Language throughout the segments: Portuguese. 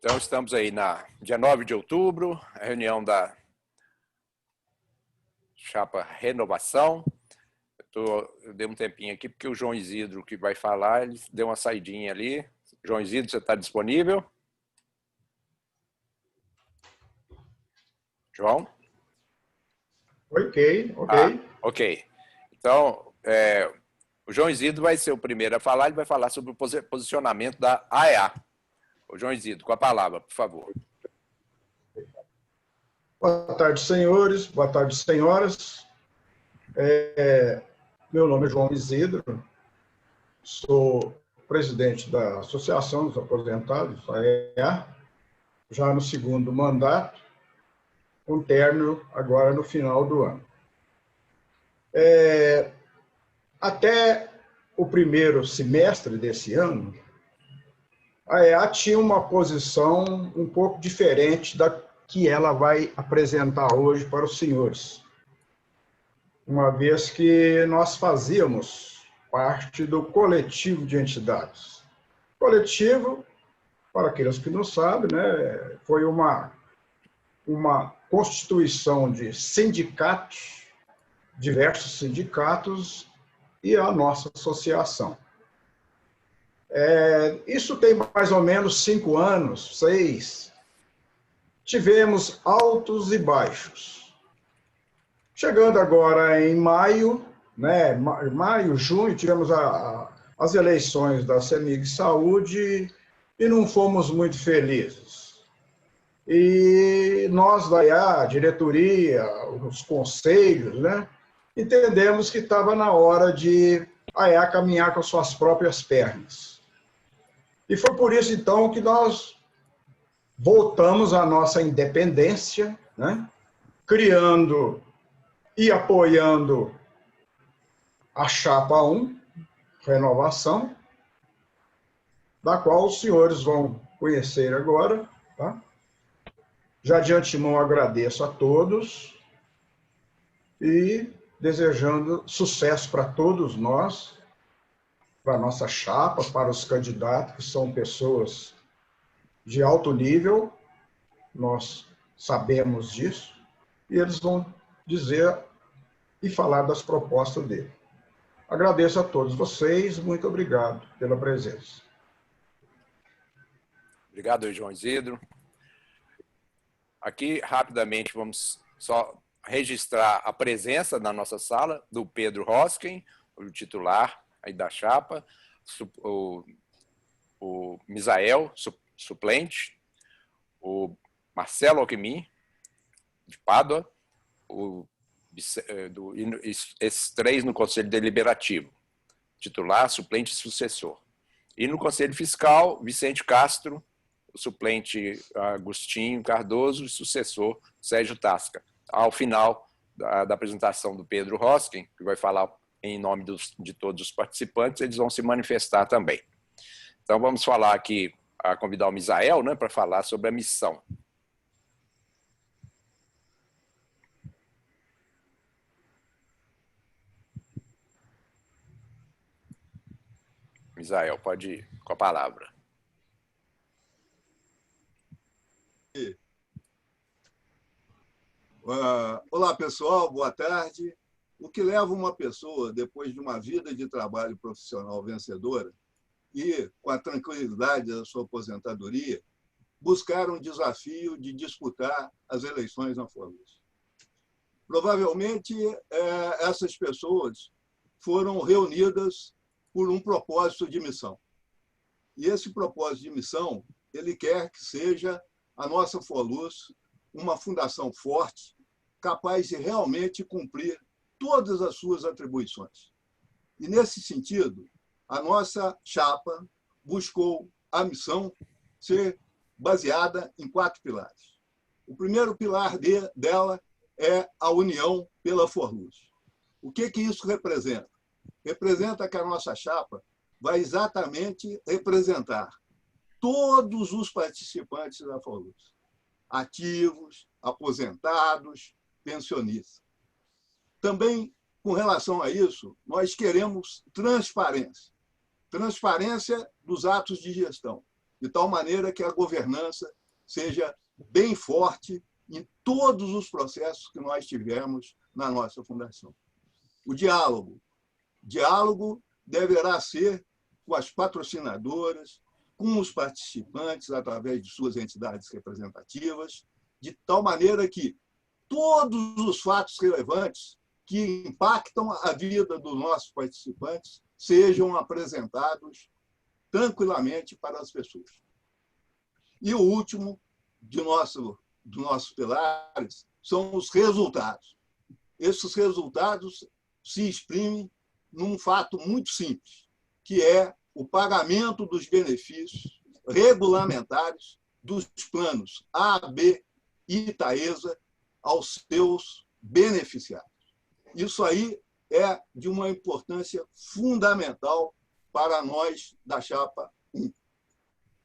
Então, estamos aí na dia 9 de outubro, a reunião da Chapa Renovação. Eu dei um tempinho aqui, porque o João Isidro, que vai falar, ele deu uma saidinha ali. João Isidro, você está disponível? João? Ok. Ok. Então, o João Isidro vai ser o primeiro a falar, ele vai falar sobre o posicionamento da AEA. O João Isidro, com a palavra, por favor. Boa tarde, senhores. Boa tarde, senhoras. Meu nome é João Isidro, sou presidente da Associação dos Aposentados, AEA, já no segundo mandato, com término agora no final do ano. Até o primeiro semestre desse ano, a AEA tinha uma posição um pouco diferente da que ela vai apresentar hoje para os senhores, uma vez que nós fazíamos parte do coletivo de entidades. Coletivo, para aqueles que não sabem, né, foi uma constituição de sindicatos, diversos sindicatos, e a nossa associação. Isso tem mais ou menos 5 anos, 6. Tivemos altos e baixos. Chegando agora em maio, né, junho, tivemos as eleições da CEMIG Saúde e não fomos muito felizes. E nós, da AEA, a diretoria, os conselhos, né, entendemos que estava na hora de a AEA caminhar com as suas próprias pernas. E foi por isso, então, que nós voltamos à nossa independência, né, criando e apoiando a Chapa 1, Renovação, da qual os senhores vão conhecer agora. Tá? Já de antemão agradeço a todos e desejando sucesso para todos nós, para a nossa chapa, para os candidatos, que são pessoas de alto nível, nós sabemos disso, e eles vão dizer e falar das propostas dele. Agradeço a todos vocês, muito obrigado pela presença. Obrigado, João Isidro. Aqui, rapidamente, vamos só registrar a presença na nossa sala do Pedro Hosken, o titular aí da chapa, o Misael, suplente, o Marcelo Alckmin, de Pádua, esses 3 no Conselho Deliberativo, titular, suplente e sucessor. E no Conselho Fiscal, Vicente Castro, o suplente Agostinho Cardoso e sucessor Sérgio Tasca. Ao final da apresentação do Pedro Hosken, que vai falar em nome de todos os participantes, eles vão se manifestar também. Então vamos falar aqui, convidar o Misael, né, para falar sobre a missão. Misael, pode ir com a palavra. Olá, pessoal, boa tarde. O que leva uma pessoa, depois de uma vida de trabalho profissional vencedora e com a tranquilidade da sua aposentadoria, buscar um desafio de disputar as eleições na Forluz? Provavelmente, essas pessoas foram reunidas por um propósito de missão. E esse propósito de missão, ele quer que seja a nossa Forluz uma fundação forte, capaz de realmente cumprir todas as suas atribuições. E, nesse sentido, a nossa chapa buscou a missão ser baseada em 4 pilares. O primeiro pilar dela é a união pela Forluz. O que isso representa? Representa que a nossa chapa vai exatamente representar todos os participantes da Forluz, ativos, aposentados, pensionistas. Também, com relação a isso, nós queremos transparência. Transparência dos atos de gestão. de tal maneira que a governança seja bem forte em todos os processos que nós tivemos na nossa fundação. O diálogo. Diálogo deverá ser com as patrocinadoras, com os participantes, através de suas entidades representativas, de tal maneira que todos os fatos relevantes que impactam a vida dos nossos participantes sejam apresentados tranquilamente para as pessoas. E o último dos nossos pilares são os resultados. Esses resultados se exprimem num fato muito simples, que é o pagamento dos benefícios regulamentares dos planos A, B e Taesa aos seus beneficiários. Isso aí é de uma importância fundamental para nós da Chapa 1.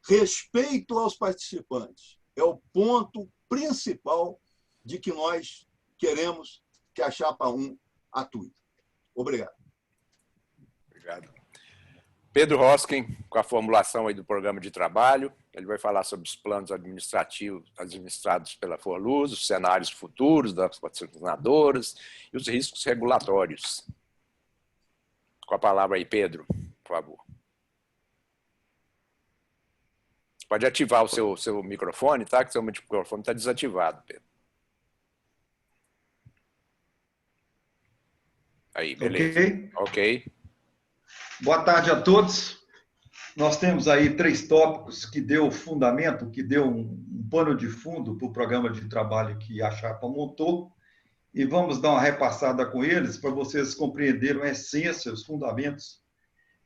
Respeito aos participantes é o ponto principal de que nós queremos que a Chapa 1 atue. Obrigado. Obrigado. Pedro Hosken, com a formulação aí do programa de trabalho, ele vai falar sobre os planos administrativos administrados pela Forluz, os cenários futuros das patrocinadoras e os riscos regulatórios. Com a palavra aí, Pedro, por favor. Pode ativar o seu microfone, tá? Que seu microfone está desativado, Pedro. Aí, beleza. Ok. Boa tarde a todos. Nós temos aí 3 tópicos que deu fundamento, que deu um pano de fundo para o programa de trabalho que a Chapa montou, e vamos dar uma repassada com eles para vocês compreenderem a essência, os fundamentos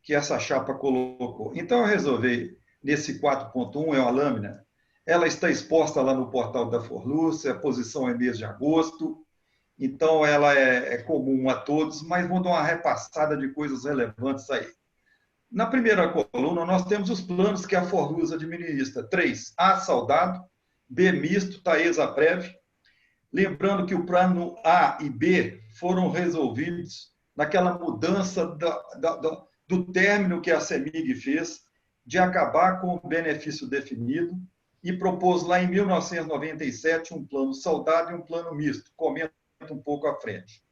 que essa Chapa colocou. Então, eu resolvi, nesse 4.1, é uma lâmina, ela está exposta lá no portal da Forluz, a posição é mês de agosto, então ela é comum a todos, mas vou dar uma repassada de coisas relevantes aí. Na primeira coluna, nós temos os planos que a Forluz administra. 3, A, Saudado, B, Misto, Taesa, Prev. Lembrando que o plano A e B foram resolvidos naquela mudança do término que a CEMIG fez de acabar com o benefício definido e propôs lá em 1997 um plano Saudado e um plano Misto. Comento um pouco à frente.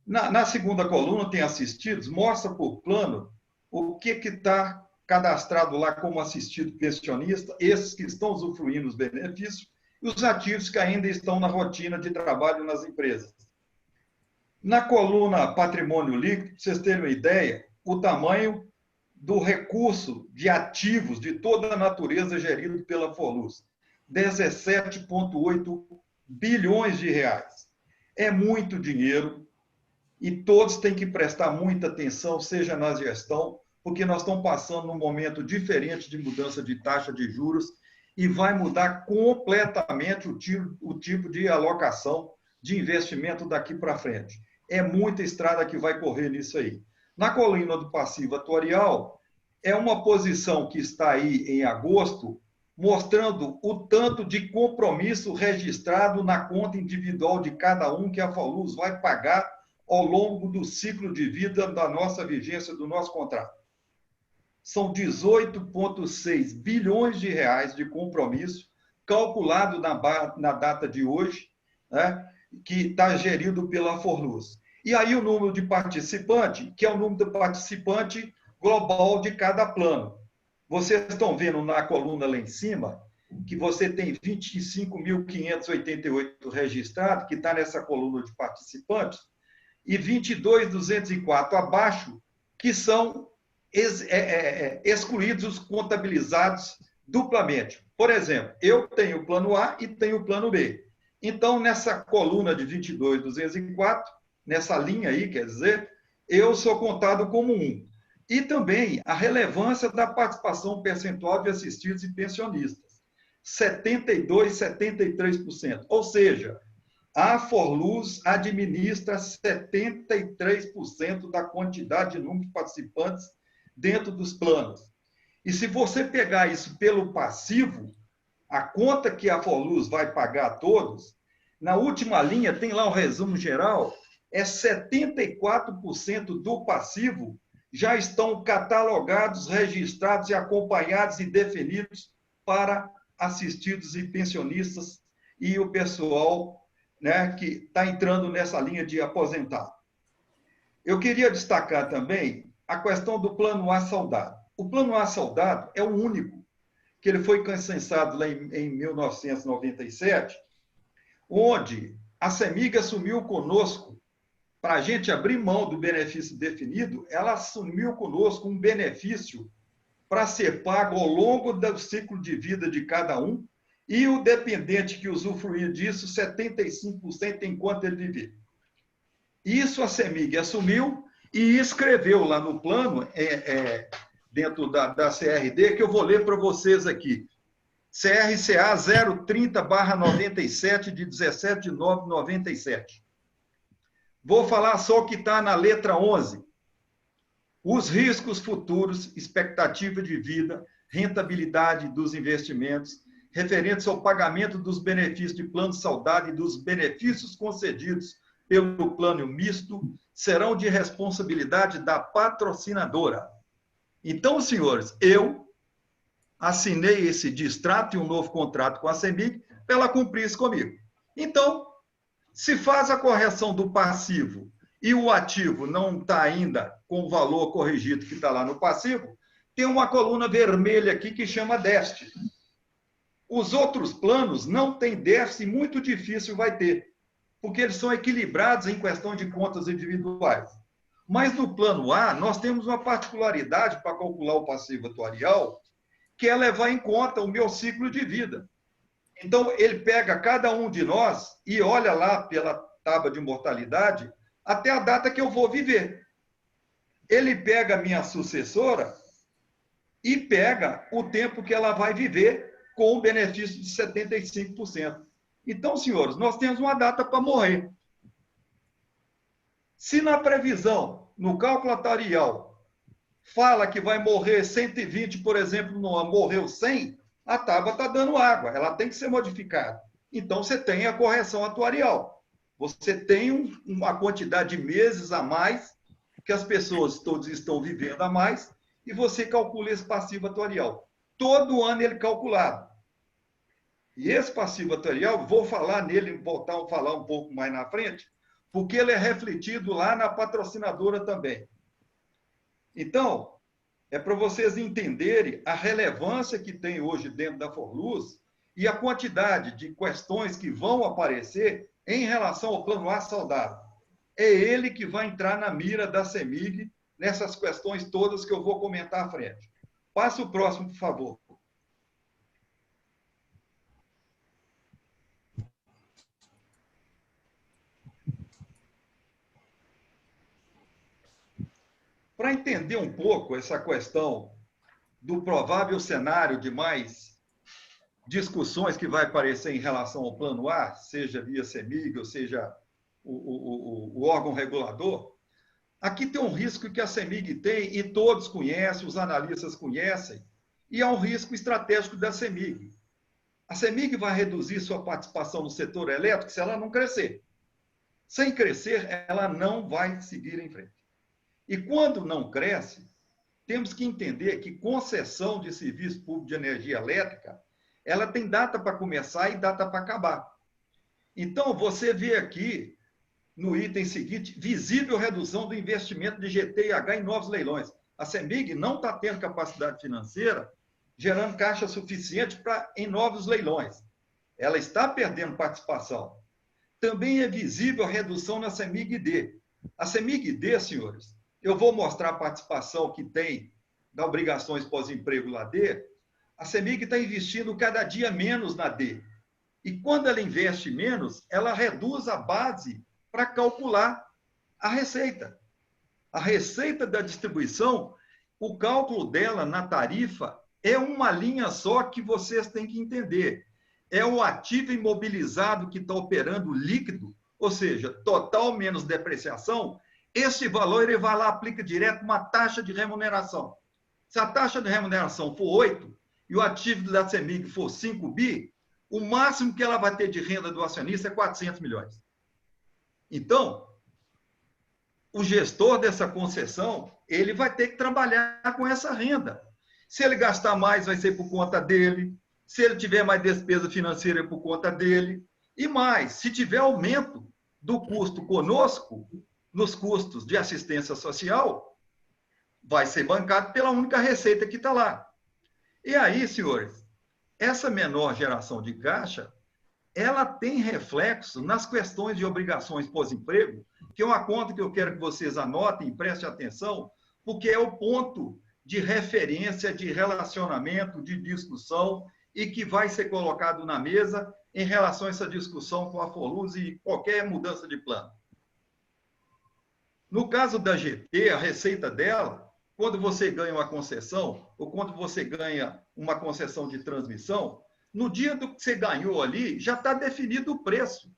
Na segunda coluna, tem assistidos, mostra por plano o que está cadastrado lá como assistido pensionista, esses que estão usufruindo os benefícios, e os ativos que ainda estão na rotina de trabalho nas empresas. Na coluna Patrimônio Líquido, para vocês terem uma ideia, o tamanho do recurso de ativos de toda a natureza gerido pela Forluz, 17,8 bilhões de reais. É muito dinheiro e todos têm que prestar muita atenção, seja na gestão, porque nós estamos passando num momento diferente de mudança de taxa de juros e vai mudar completamente o tipo de alocação de investimento daqui para frente. É muita estrada que vai correr nisso aí. Na coluna do passivo atuarial, é uma posição que está aí em agosto, mostrando o tanto de compromisso registrado na conta individual de cada um que a Forluz vai pagar ao longo do ciclo de vida da nossa vigência do nosso contrato. São 18,6 bilhões de reais de compromisso, calculado na data de hoje, né, que está gerido pela Forluz. E aí o número de participante, que é o número de participante global de cada plano. Vocês estão vendo na coluna lá em cima que você tem 25.588 registrados, que está nessa coluna de participantes, e 22.204 abaixo, que são excluídos, contabilizados duplamente. Por exemplo, eu tenho o plano A e tenho o plano B. Então, nessa coluna de 22.204, nessa linha aí, quer dizer, eu sou contado como 1. E também a relevância da participação percentual de assistidos e pensionistas, 72%, 73%. Ou seja, a Forluz administra 73% da quantidade de número de participantes dentro dos planos. E se você pegar isso pelo passivo, a conta que a Forluz vai pagar a todos, na última linha tem lá o resumo geral, é 74% do passivo já estão catalogados, registrados e acompanhados e definidos para assistidos e pensionistas e o pessoal, né, que está entrando nessa linha de aposentado. Eu queria destacar também a questão do Plano A Saudade. O Plano A Saudade é o único, que ele foi consensado lá em 1997, onde a CEMIG assumiu conosco, para a gente abrir mão do benefício definido, ela assumiu conosco um benefício para ser pago ao longo do ciclo de vida de cada um, e o dependente que usufruir disso, 75% enquanto ele viver. Isso a CEMIG assumiu e escreveu lá no plano, dentro da CRD, que eu vou ler para vocês aqui. CRCA 030/97, de 17/9/97. Vou falar só o que está na letra 11. Os riscos futuros, expectativa de vida, rentabilidade dos investimentos, referentes ao pagamento dos benefícios de plano de saudade e dos benefícios concedidos pelo plano misto, serão de responsabilidade da patrocinadora. Então, senhores, eu assinei esse distrato e um novo contrato com a CEMIG para ela cumprir isso comigo. Então, se faz a correção do passivo e o ativo não está ainda com o valor corrigido que está lá no passivo, tem uma coluna vermelha aqui que chama déficit. Os outros planos não têm déficit, muito difícil vai ter, porque eles são equilibrados em questão de contas individuais. Mas no plano A, nós temos uma particularidade para calcular o passivo atuarial, que é levar em conta o meu ciclo de vida. Então, ele pega cada um de nós e olha lá pela tábua de mortalidade até a data que eu vou viver. Ele pega a minha sucessora e pega o tempo que ela vai viver com o benefício de 75%. Então, senhores, nós temos uma data para morrer. Se na previsão, no cálculo atuarial, fala que vai morrer 120, por exemplo, não morreu 100, a tábua está dando água, ela tem que ser modificada. Então, você tem a correção atuarial. Você tem uma quantidade de meses a mais que as pessoas todos estão vivendo a mais e você calcula esse passivo atuarial. Todo ano ele é calculado. E esse passivo atuarial, vou falar nele, voltar a falar um pouco mais na frente, porque ele é refletido lá na patrocinadora também. Então, é para vocês entenderem a relevância que tem hoje dentro da Forluz e a quantidade de questões que vão aparecer em relação ao Plano A Saudável. É ele que vai entrar na mira da CEMIG nessas questões todas que eu vou comentar à frente. Passa o próximo, por favor. Para entender um pouco essa questão do provável cenário de mais discussões que vai aparecer em relação ao Plano A, seja via CEMIG, ou seja o órgão regulador, aqui tem um risco que a CEMIG tem, e todos conhecem, os analistas conhecem, e é um risco estratégico da CEMIG. A CEMIG vai reduzir sua participação no setor elétrico se ela não crescer. Sem crescer, ela não vai seguir em frente. E quando não cresce, temos que entender que concessão de serviço público de energia elétrica, ela tem data para começar e data para acabar. Então, você vê aqui, no item seguinte, visível redução do investimento de GT&H em novos leilões. A CEMIG não está tendo capacidade financeira, gerando caixa suficiente em novos leilões. Ela está perdendo participação. Também é visível a redução na CEMIG-D. A CEMIG-D, senhores, eu vou mostrar a participação que tem das obrigações pós-emprego lá D. A CEMIG está investindo cada dia menos na D. E quando ela investe menos, ela reduz a base para calcular a receita. A receita da distribuição, o cálculo dela na tarifa é uma linha só que vocês têm que entender. É o ativo imobilizado que está operando líquido, ou seja, total menos depreciação. Esse valor ele vai lá, aplica direto uma taxa de remuneração. Se a taxa de remuneração for 8 e o ativo da CEMIG for 5 bi, o máximo que ela vai ter de renda do acionista é 400 milhões. Então, o gestor dessa concessão, ele vai ter que trabalhar com essa renda. Se ele gastar mais, vai ser por conta dele. Se ele tiver mais despesa financeira, é por conta dele. E mais, se tiver aumento do custo conosco, nos custos de assistência social, vai ser bancado pela única receita que está lá. E aí, senhores, essa menor geração de caixa, ela tem reflexo nas questões de obrigações pós-emprego, que é uma conta que eu quero que vocês anotem e prestem atenção, porque é o ponto de referência, de relacionamento, de discussão, e que vai ser colocado na mesa em relação a essa discussão com a Forluz e qualquer mudança de plano. No caso da GT, a receita dela, quando você ganha uma concessão, ou quando você ganha uma concessão de transmissão, no dia do que você ganhou ali, já está definido o preço.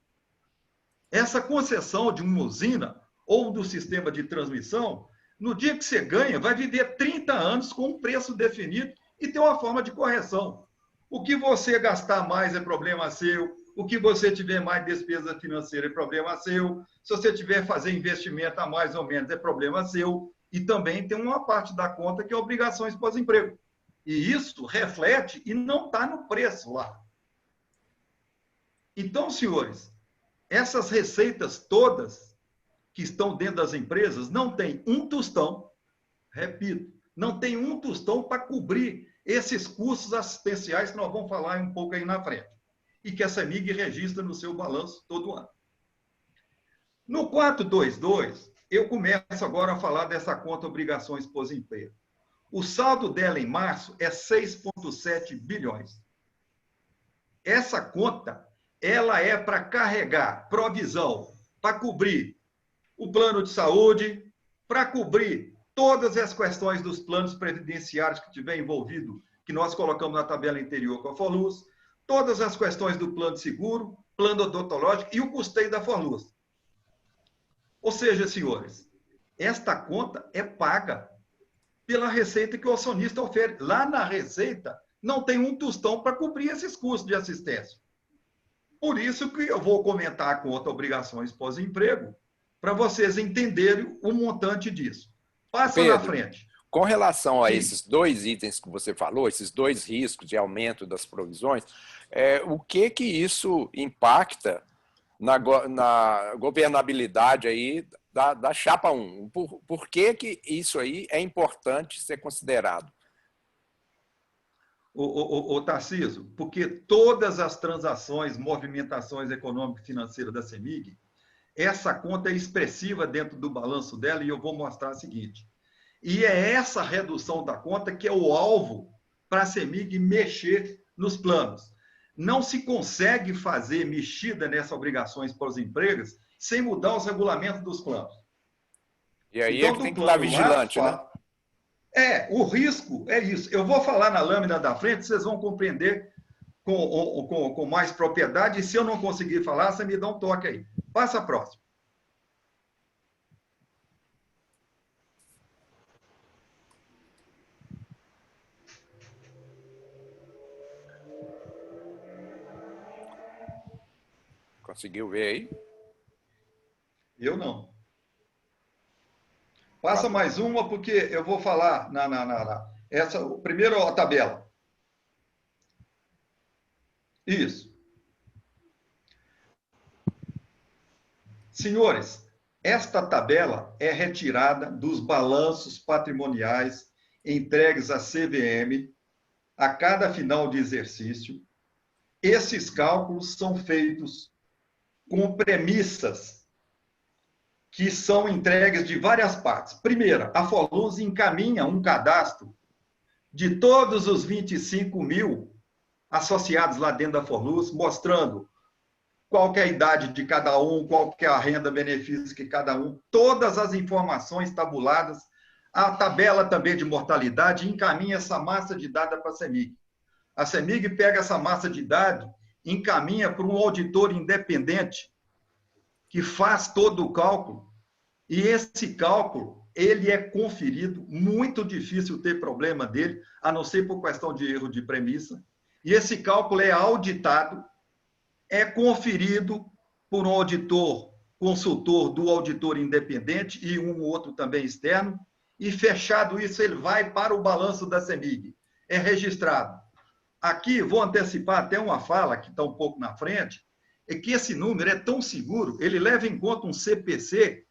Essa concessão de uma usina ou do sistema de transmissão, no dia que você ganha, vai viver 30 anos com um preço definido e tem uma forma de correção. O que você gastar mais é problema seu, o que você tiver mais despesa financeira é problema seu, se você tiver fazer investimento a mais ou menos é problema seu, e também tem uma parte da conta que é obrigações pós-emprego. E isso reflete e não está no preço lá. Então, senhores, essas receitas todas que estão dentro das empresas não tem um tostão, repito, não tem um tostão para cobrir esses custos assistenciais que nós vamos falar um pouco aí na frente. E que a CEMIG registra no seu balanço todo ano. No 422, eu começo agora a falar dessa conta obrigações pós-emprego. O saldo dela em março é 6,7 bilhões. Essa conta, ela é para carregar provisão, para cobrir o plano de saúde, para cobrir todas as questões dos planos previdenciários que tiver envolvido, que nós colocamos na tabela anterior com a Forluz, todas as questões do plano de seguro, plano odontológico e o custeio da Forluz. Ou seja, senhores, esta conta é paga pela receita que o acionista oferece. Lá na receita, não tem um tostão para cobrir esses custos de assistência. Por isso que eu vou comentar a conta obrigações pós-emprego, para vocês entenderem o montante disso. Passa Pedro, na frente. Com relação a Sim. esses dois itens que você falou, esses dois riscos de aumento das provisões, o que isso impacta na governabilidade aí da chapa 1? Por que isso aí é importante ser considerado? O Tarcísio, porque todas as transações, movimentações econômicas e financeiras da CEMIG, essa conta é expressiva dentro do balanço dela e eu vou mostrar o seguinte. E é essa redução da conta que é o alvo para a CEMIG mexer nos planos. Não se consegue fazer mexida nessas obrigações pós-empregas sem mudar os regulamentos dos planos. E aí então, é que tem que estar vigilante, né? O risco é isso. Eu vou falar na lâmina da frente, vocês vão compreender com mais propriedade, e se eu não conseguir falar, você me dá um toque aí. Passa a próxima. Conseguiu ver aí? Eu não. Passa mais uma, porque eu vou falar primeiro a tabela. Isso. Senhores, esta tabela é retirada dos balanços patrimoniais entregues à CVM a cada final de exercício. Esses cálculos são feitos com premissas que são entregues de várias partes. Primeiro, a Forluz encaminha um cadastro de todos os 25 mil associados lá dentro da Forluz, mostrando qual que é a idade de cada um, qual que é a renda, benefício que cada um, todas as informações tabuladas, a tabela também de mortalidade, e encaminha essa massa de dados para a CEMIG. A CEMIG pega essa massa de dados, encaminha para um auditor independente que faz todo o cálculo, e esse cálculo, ele é conferido, muito difícil ter problema dele, a não ser por questão de erro de premissa, e esse cálculo é auditado, é conferido por um auditor, consultor do auditor independente e um outro também externo, e fechado isso, ele vai para o balanço da CEMIG. É registrado. Aqui, vou antecipar até uma fala que está um pouco na frente, é que esse número é tão seguro, ele leva em conta um CPC,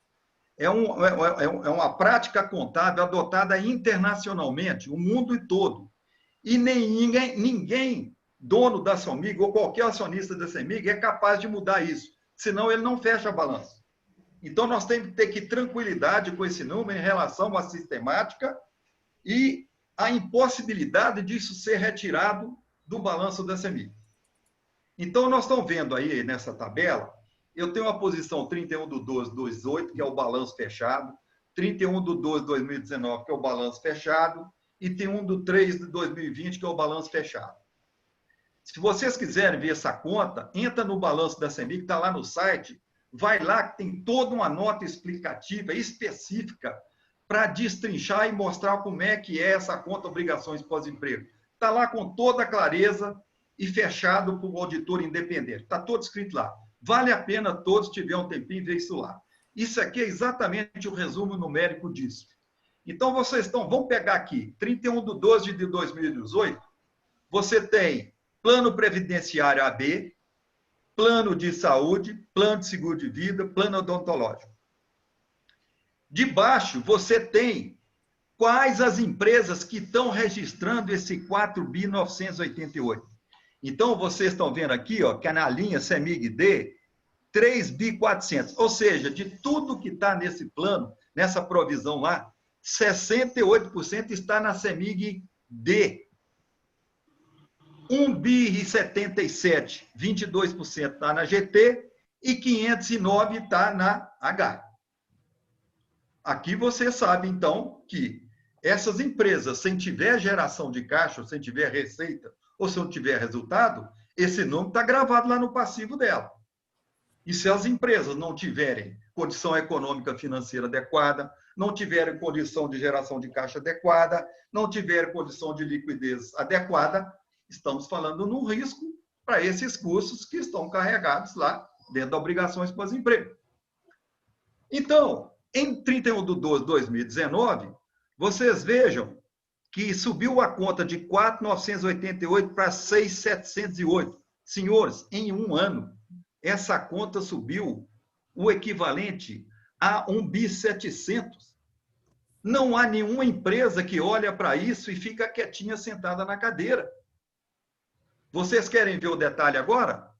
é uma prática contábil adotada internacionalmente, o mundo todo. E ninguém dono da CEMIG ou qualquer acionista da CEMIG é capaz de mudar isso, senão ele não fecha a balança. Então, nós temos que ter que tranquilidade com esse número em relação à sistemática e a impossibilidade disso ser retirado do balanço da CEMIG. Então, nós estamos vendo aí nessa tabela, eu tenho a posição 31/12/2018, que é o balanço fechado, 31/12/2019, que é o balanço fechado, e tem 1/3/2020, que é o balanço fechado. Se vocês quiserem ver essa conta, entra no balanço da CEMIG, está lá no site, vai lá que tem toda uma nota explicativa, específica, para destrinchar e mostrar como é que é essa conta obrigações pós-emprego. Está lá com toda a clareza e fechado por um auditor independente. Está todo escrito lá. Vale a pena todos, tiver um tempinho, ver isso lá. Isso aqui é exatamente o resumo numérico disso. Então, vamos pegar aqui, 31/12/2018, você tem plano previdenciário AB, plano de saúde, plano de seguro de vida, plano odontológico. Debaixo, você tem quais as empresas que estão registrando esse 4.988. Então, vocês estão vendo aqui, ó, que é na linha CEMIG-D, 3.400. Ou seja, de tudo que está nesse plano, nessa provisão lá, 68% está na CEMIG-D. 1.077, 22% está na GT e 509 está na H. Aqui você sabe, então, que essas empresas, sem tiver geração de caixa, sem tiver receita, ou se não tiver resultado, esse número está gravado lá no passivo dela. E se as empresas não tiverem condição econômica financeira adequada, não tiverem condição de geração de caixa adequada, não tiverem condição de liquidez adequada, estamos falando num risco para esses custos que estão carregados lá dentro das obrigações pós-emprego. Então, em 31/12/2019, vocês vejam que subiu a conta de 4.988 para 6.708. Senhores, em um ano, essa conta subiu o equivalente a 1.700. Não há nenhuma empresa que olha para isso e fica quietinha sentada na cadeira. Vocês querem ver o detalhe agora?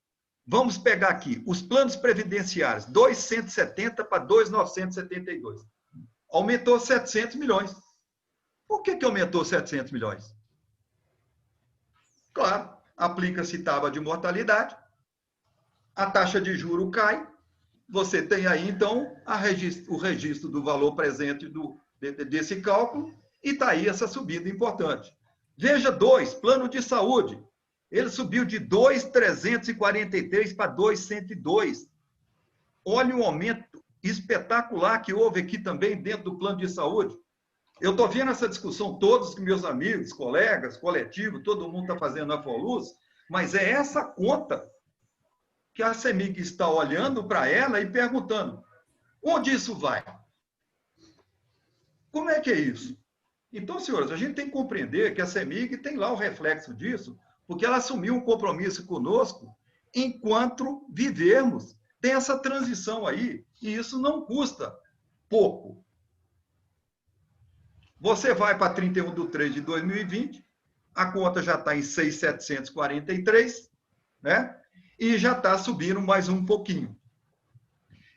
Vamos pegar aqui os planos previdenciários, 2.170 para 2.972. Aumentou 700 milhões. Por que aumentou 700 milhões? Claro, aplica-se tábua de mortalidade, a taxa de juro cai, você tem aí, então, o registro do valor presente desse cálculo, e está aí essa subida importante. Veja 2, plano de saúde. Ele subiu de 2.343 para 2.102. Olha o aumento espetacular que houve aqui também dentro do plano de saúde. Eu estou vendo essa discussão, todos meus amigos, colegas, coletivo, todo mundo está fazendo na Foluz, mas é essa conta que a CEMIG está olhando para ela e perguntando, onde isso vai? Como é que é isso? Então, senhores, a gente tem que compreender que a CEMIG tem lá o reflexo disso, porque ela assumiu um compromisso conosco enquanto vivermos. Tem essa transição aí, e isso não custa pouco. Você vai para 31/3/2020, a conta já está em 6.743, né? E já está subindo mais um pouquinho.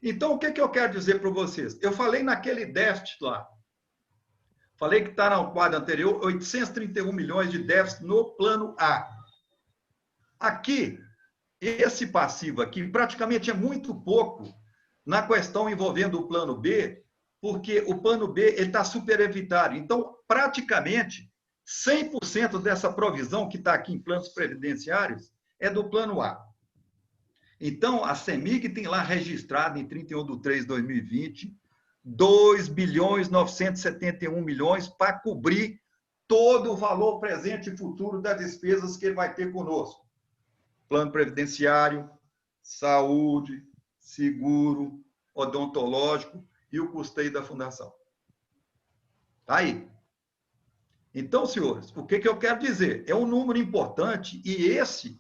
Então, o que eu quero dizer para vocês? Eu falei naquele déficit lá, falei que está no quadro anterior, 831 milhões de déficit no plano A. Aqui, esse passivo aqui, praticamente é muito pouco na questão envolvendo o plano B, porque o plano B está superavitário. Então, praticamente, 100% dessa provisão que está aqui em planos previdenciários é do plano A. Então, a CEMIG tem lá registrado em 31/3/2020 2.971 milhões para cobrir todo o valor presente e futuro das despesas que ele vai ter conosco. Plano previdenciário, saúde, seguro, odontológico e o custeio da fundação. Tá aí. Então, senhores, o que eu quero dizer? É um número importante e esse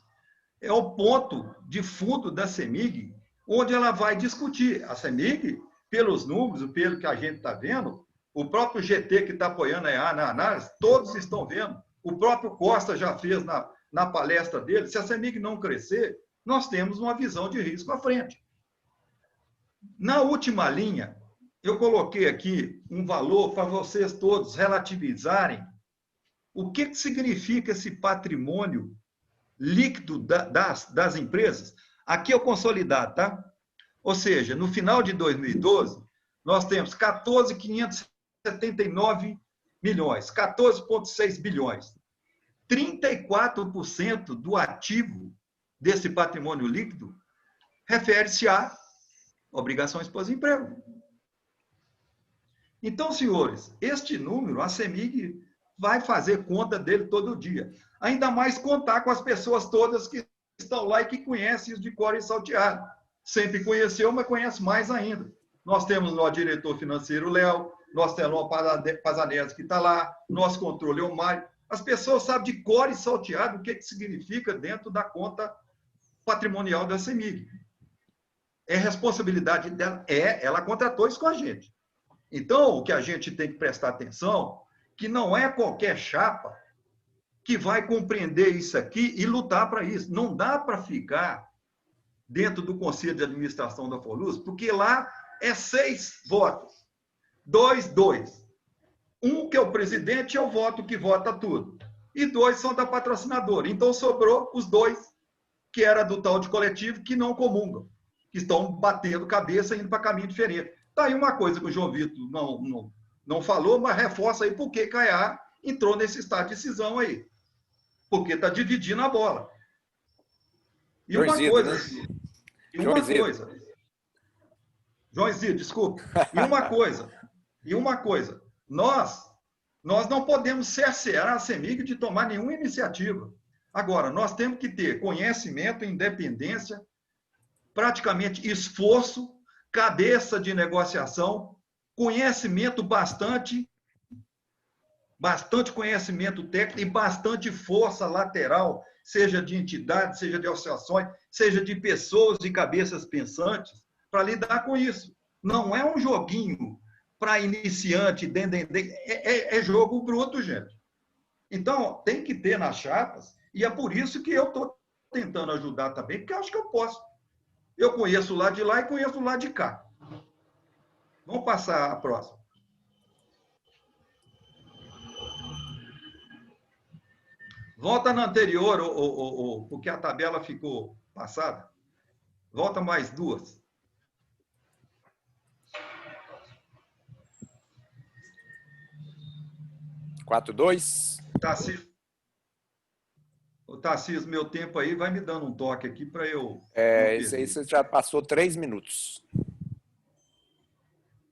é o ponto de fundo da CEMIG, onde ela vai discutir. A CEMIG, pelos números, pelo que a gente está vendo, o próprio GT que está apoiando a EA na análise, todos estão vendo. O próprio Costa já fez na palestra dele. Se a CEMIG não crescer, nós temos uma visão de risco à frente. Na última linha, eu coloquei aqui um valor para vocês todos relativizarem o que significa esse patrimônio líquido das empresas. Aqui é o consolidado, tá? Ou seja, no final de 2012, nós temos 14.579 milhões, 14,6 bilhões. 34% do ativo desse patrimônio líquido refere-se a obrigações pós-emprego. Então, senhores, este número, a CEMIG vai fazer conta dele todo dia. Ainda mais contar com as pessoas todas que estão lá e que conhecem isso de cor e salteado. Sempre conheceu, mas conhece mais ainda. Nós temos o diretor financeiro, Léo, nós temos o Pazanese que está lá, nosso controle, o Mário. As pessoas sabem de cor e salteado o que significa dentro da conta patrimonial da CEMIG. É responsabilidade dela. Ela contratou isso com a gente. Então, o que a gente tem que prestar atenção, que não é qualquer chapa que vai compreender isso aqui e lutar para isso. Não dá para ficar dentro do Conselho de Administração da Forluz, porque lá é 6 votos. 2. Um que é o presidente é o voto que vota tudo. E 2 são da patrocinadora. Então, sobrou os 2, que era do tal de coletivo, que não comungam, que estão batendo cabeça e indo para caminho diferente. Está aí uma coisa que o João Vitor não falou, mas reforça aí por que Caiá entrou nesse estado de cisão aí. Porque está dividindo a bola. E uma coisa... João Isidro, desculpa. E uma coisa. Nós não podemos cercear a CEMIG de tomar nenhuma iniciativa. Agora, nós temos que ter conhecimento, independência, praticamente esforço, cabeça de negociação, conhecimento bastante conhecimento técnico e bastante força lateral, seja de entidades, seja de associações, seja de pessoas e cabeças pensantes, para lidar com isso. Não é um joguinho para iniciante, é jogo bruto, gente. Então, tem que ter nas chapas, e é por isso que eu estou tentando ajudar também, porque eu acho que eu posso. Eu conheço o lado de lá e conheço o lado de cá. Vamos passar a próxima. Volta na anterior, porque a tabela ficou passada. Volta mais 2. Quatro, 2. Tarcísio, meu tempo aí vai me dando um toque aqui para eu... Isso aí você já passou 3 minutos.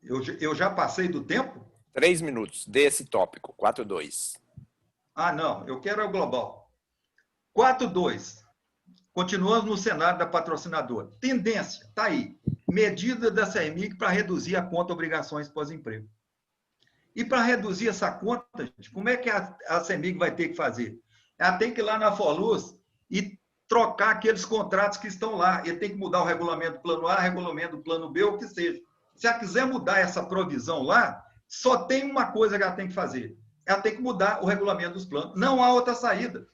Eu já passei do tempo? 3 minutos desse tópico, 4.2. Ah, não, eu quero o global. 4.2. Continuamos no cenário da patrocinadora. Tendência, está aí. Medida da CEMIG para reduzir a conta obrigações pós-emprego. E para reduzir essa conta, gente, como é que a CEMIG vai ter que fazer? Ela tem que ir lá na Forluz e trocar aqueles contratos que estão lá. Ele tem que mudar o regulamento do plano A, regulamento do plano B, ou o que seja. Se ela quiser mudar essa provisão lá, só tem uma coisa que ela tem que fazer. Ela tem que mudar o regulamento dos planos. Não há outra saída.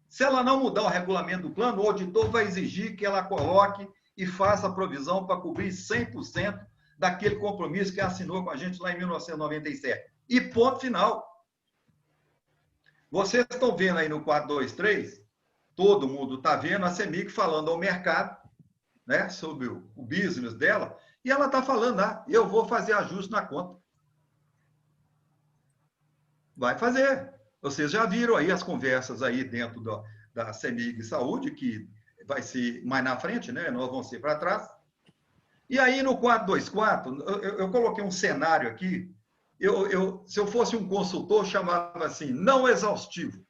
Se ela não mudar o regulamento do plano, o auditor vai exigir que ela coloque e faça a provisão para cobrir 100% daquele compromisso que assinou com a gente lá em 1997. E ponto final. Vocês estão vendo aí no 423, todo mundo está vendo a CEMIG falando ao mercado, né, sobre o business dela, e ela está falando, eu vou fazer ajuste na conta. Vai fazer. Vocês já viram aí as conversas aí dentro da CEMIG Saúde, que vai ser mais na frente, né? Nós vamos ser para trás. E aí, no 424, eu coloquei um cenário aqui. Se eu fosse um consultor, chamava assim, não exaustivo,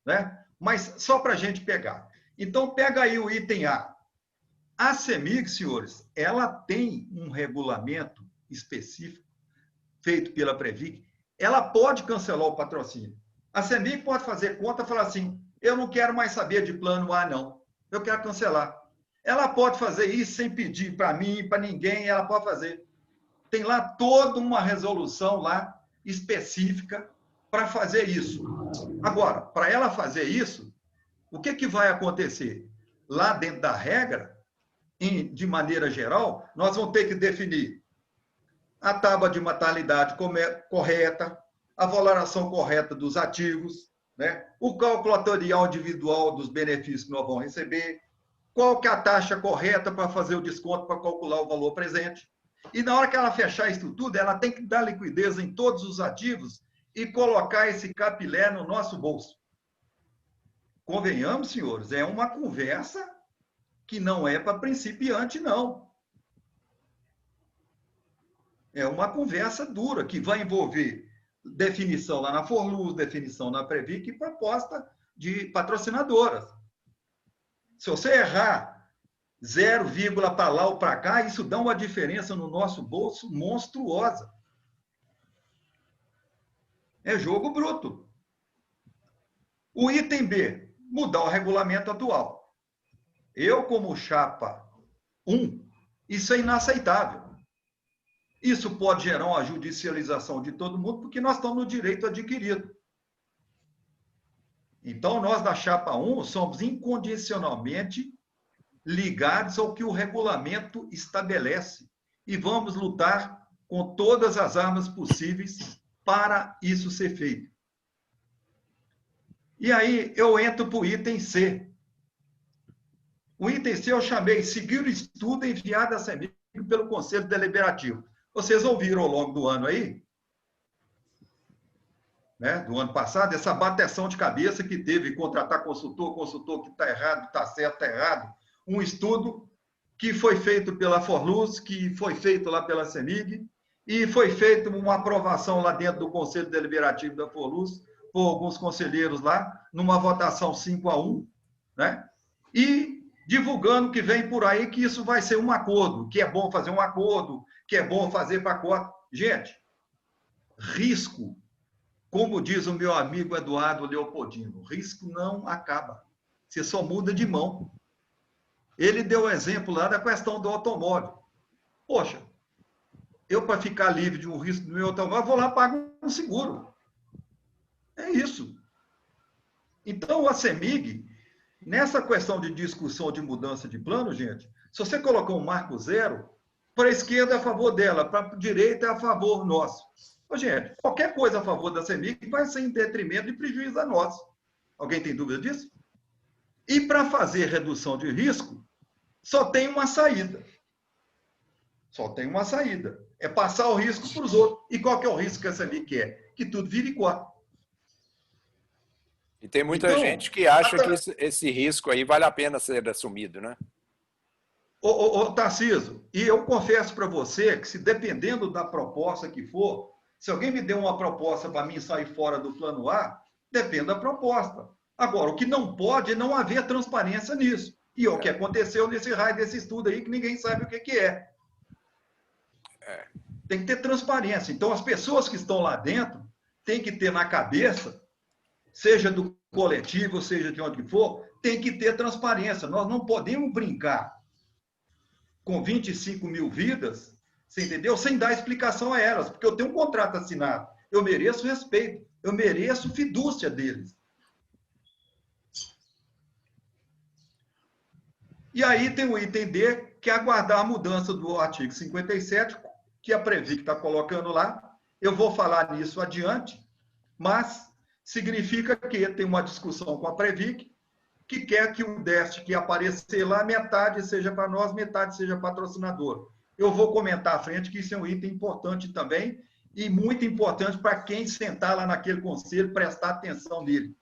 né? Mas só para a gente pegar. Então, pega aí o item A. A CEMIG, senhores, ela tem um regulamento específico feito pela Previc ela pode cancelar o patrocínio. A CEMIG pode fazer conta e falar assim, eu não quero mais saber de plano A, não. Eu quero cancelar. Ela pode fazer isso sem pedir para mim, para ninguém, ela pode fazer. Tem lá toda uma resolução lá específica para fazer isso. Agora, para ela fazer isso, o que vai acontecer? Lá dentro da regra, de maneira geral, nós vamos ter que definir a tábua de mortalidade correta, a valoração correta dos ativos, né? O cálculo atuarial individual dos benefícios que nós vamos receber, qual que é a taxa correta para fazer o desconto para calcular o valor presente. E na hora que ela fechar isso tudo, ela tem que dar liquidez em todos os ativos e colocar esse capilé no nosso bolso. Convenhamos, senhores, é uma conversa que não é para principiante, não. É uma conversa dura, que vai envolver definição lá na Forluz, definição na Previc e proposta de patrocinadoras. Se você errar 0, para lá ou para cá, isso dá uma diferença no nosso bolso monstruosa. É jogo bruto. O item B, mudar o regulamento atual. Eu, como chapa 1, isso é inaceitável. Isso pode gerar uma judicialização de todo mundo, porque nós estamos no direito adquirido. Então, nós da chapa 1 somos incondicionalmente ligados ao que o regulamento estabelece e vamos lutar com todas as armas possíveis para isso ser feito. E aí, eu entro para o item C. O item C eu chamei seguir o estudo enviado à CEMIG pelo Conselho Deliberativo. Vocês ouviram ao longo do ano aí, né, do ano passado, essa bateção de cabeça que teve contratar consultor que está errado, está certo, está errado. Um estudo que foi feito pela Forluz, que foi feito lá pela CEMIG, e foi feita uma aprovação lá dentro do Conselho Deliberativo da Forluz, por alguns conselheiros lá, numa votação 5-1, né? E divulgando que vem por aí que isso vai ser um acordo, que é bom fazer um acordo, que é bom fazer pacote. Gente, risco, como diz o meu amigo Eduardo Leopoldino, risco não acaba. Você só muda de mão. Ele deu o exemplo lá da questão do automóvel. Poxa, eu, para ficar livre de um risco do meu automóvel, vou lá e pago um seguro. É isso. Então, a CEMIG, nessa questão de discussão de mudança de plano, gente, se você colocar um marco zero, para a esquerda é a favor dela, para a direita é a favor nosso. Ô, gente, qualquer coisa a favor da CEMIG vai ser em detrimento e prejuízo a nós. Alguém tem dúvida disso? E para fazer redução de risco, só tem uma saída. Só tem uma saída. É passar o risco para os outros. E qual que é o risco que a CEMIG quer? Que tudo vire igual. E tem muita gente que acha que esse risco aí vale a pena ser assumido, né? Ô, Tarcísio, e eu confesso para você que, se dependendo da proposta que for, se alguém me der uma proposta para mim sair fora do plano A, depende da proposta. Agora, o que não pode é não haver transparência nisso. E é o que aconteceu nesse raio desse estudo aí, que ninguém sabe o que é. Tem que ter transparência. Então, as pessoas que estão lá dentro têm que ter na cabeça, seja do coletivo, seja de onde for, tem que ter transparência. Nós não podemos brincar com 25 mil vidas, você entendeu? Sem dar explicação a elas, porque eu tenho um contrato assinado. Eu mereço respeito, eu mereço fidúcia deles. E aí tem o item D, que é aguardar a mudança do artigo 57, que a Previc está colocando lá. Eu vou falar nisso adiante, mas significa que tem uma discussão com a Previc, que quer que o déficit que aparecer lá, metade seja para nós, metade seja patrocinador. Eu vou comentar à frente que isso é um item importante também, e muito importante para quem sentar lá naquele conselho, prestar atenção nele.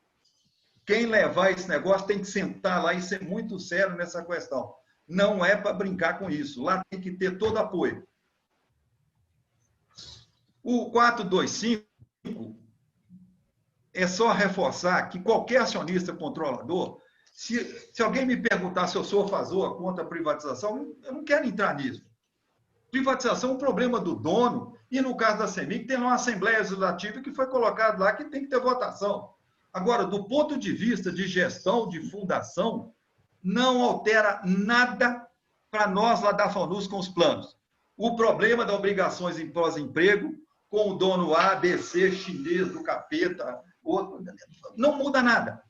Quem levar esse negócio tem que sentar lá e ser muito sério nessa questão. Não é para brincar com isso. Lá tem que ter todo apoio. O 425 é só reforçar que qualquer acionista controlador, se alguém me perguntar se eu sou a favor contra a privatização, eu não quero entrar nisso. Privatização é um problema do dono, e no caso da CEMIG, tem uma Assembleia Legislativa que foi colocado lá que tem que ter votação. Agora, do ponto de vista de gestão de fundação, não altera nada para nós lá da FANUS com os planos. O problema das obrigações em pós-emprego, com o dono A, B, C, chinês, do capeta, outro, não muda nada.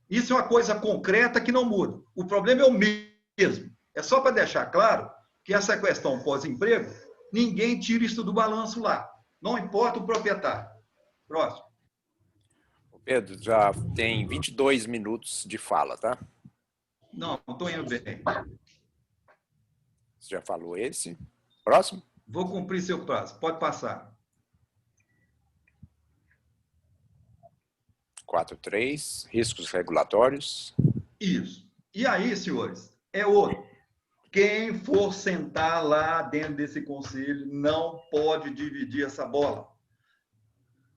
Isso é uma coisa concreta que não muda. O problema é o mesmo. É só para deixar claro que essa questão pós-emprego, ninguém tira isso do balanço lá. Não importa o proprietário. Próximo. Pedro, já tem 22 minutos de fala, tá? Não estou indo bem. Você já falou esse? Próximo? Vou cumprir seu prazo. Pode passar. 4.3, riscos regulatórios. Isso. E aí, senhores, é outro. Quem for sentar lá dentro desse conselho não pode dividir essa bola.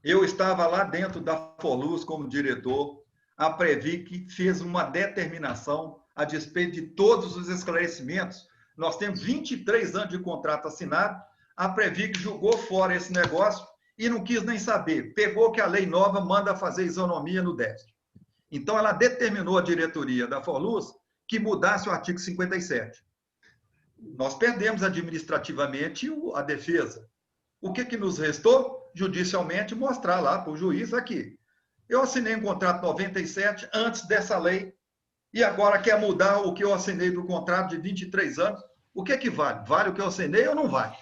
Eu estava lá dentro da Forluz como diretor. A Previc fez uma determinação a despeito de todos os esclarecimentos. Nós temos 23 anos de contrato assinado. A Previc jogou fora esse negócio e não quis nem saber. Pegou que a lei nova manda fazer isonomia no déficit. Então, ela determinou a diretoria da Forluz que mudasse o artigo 57. Nós perdemos administrativamente a defesa. O que nos restou? Judicialmente mostrar lá para o juiz aqui. Eu assinei um contrato 97 antes dessa lei e agora quer mudar o que eu assinei do contrato de 23 anos. O que vale? Vale o que eu assinei ou não vale?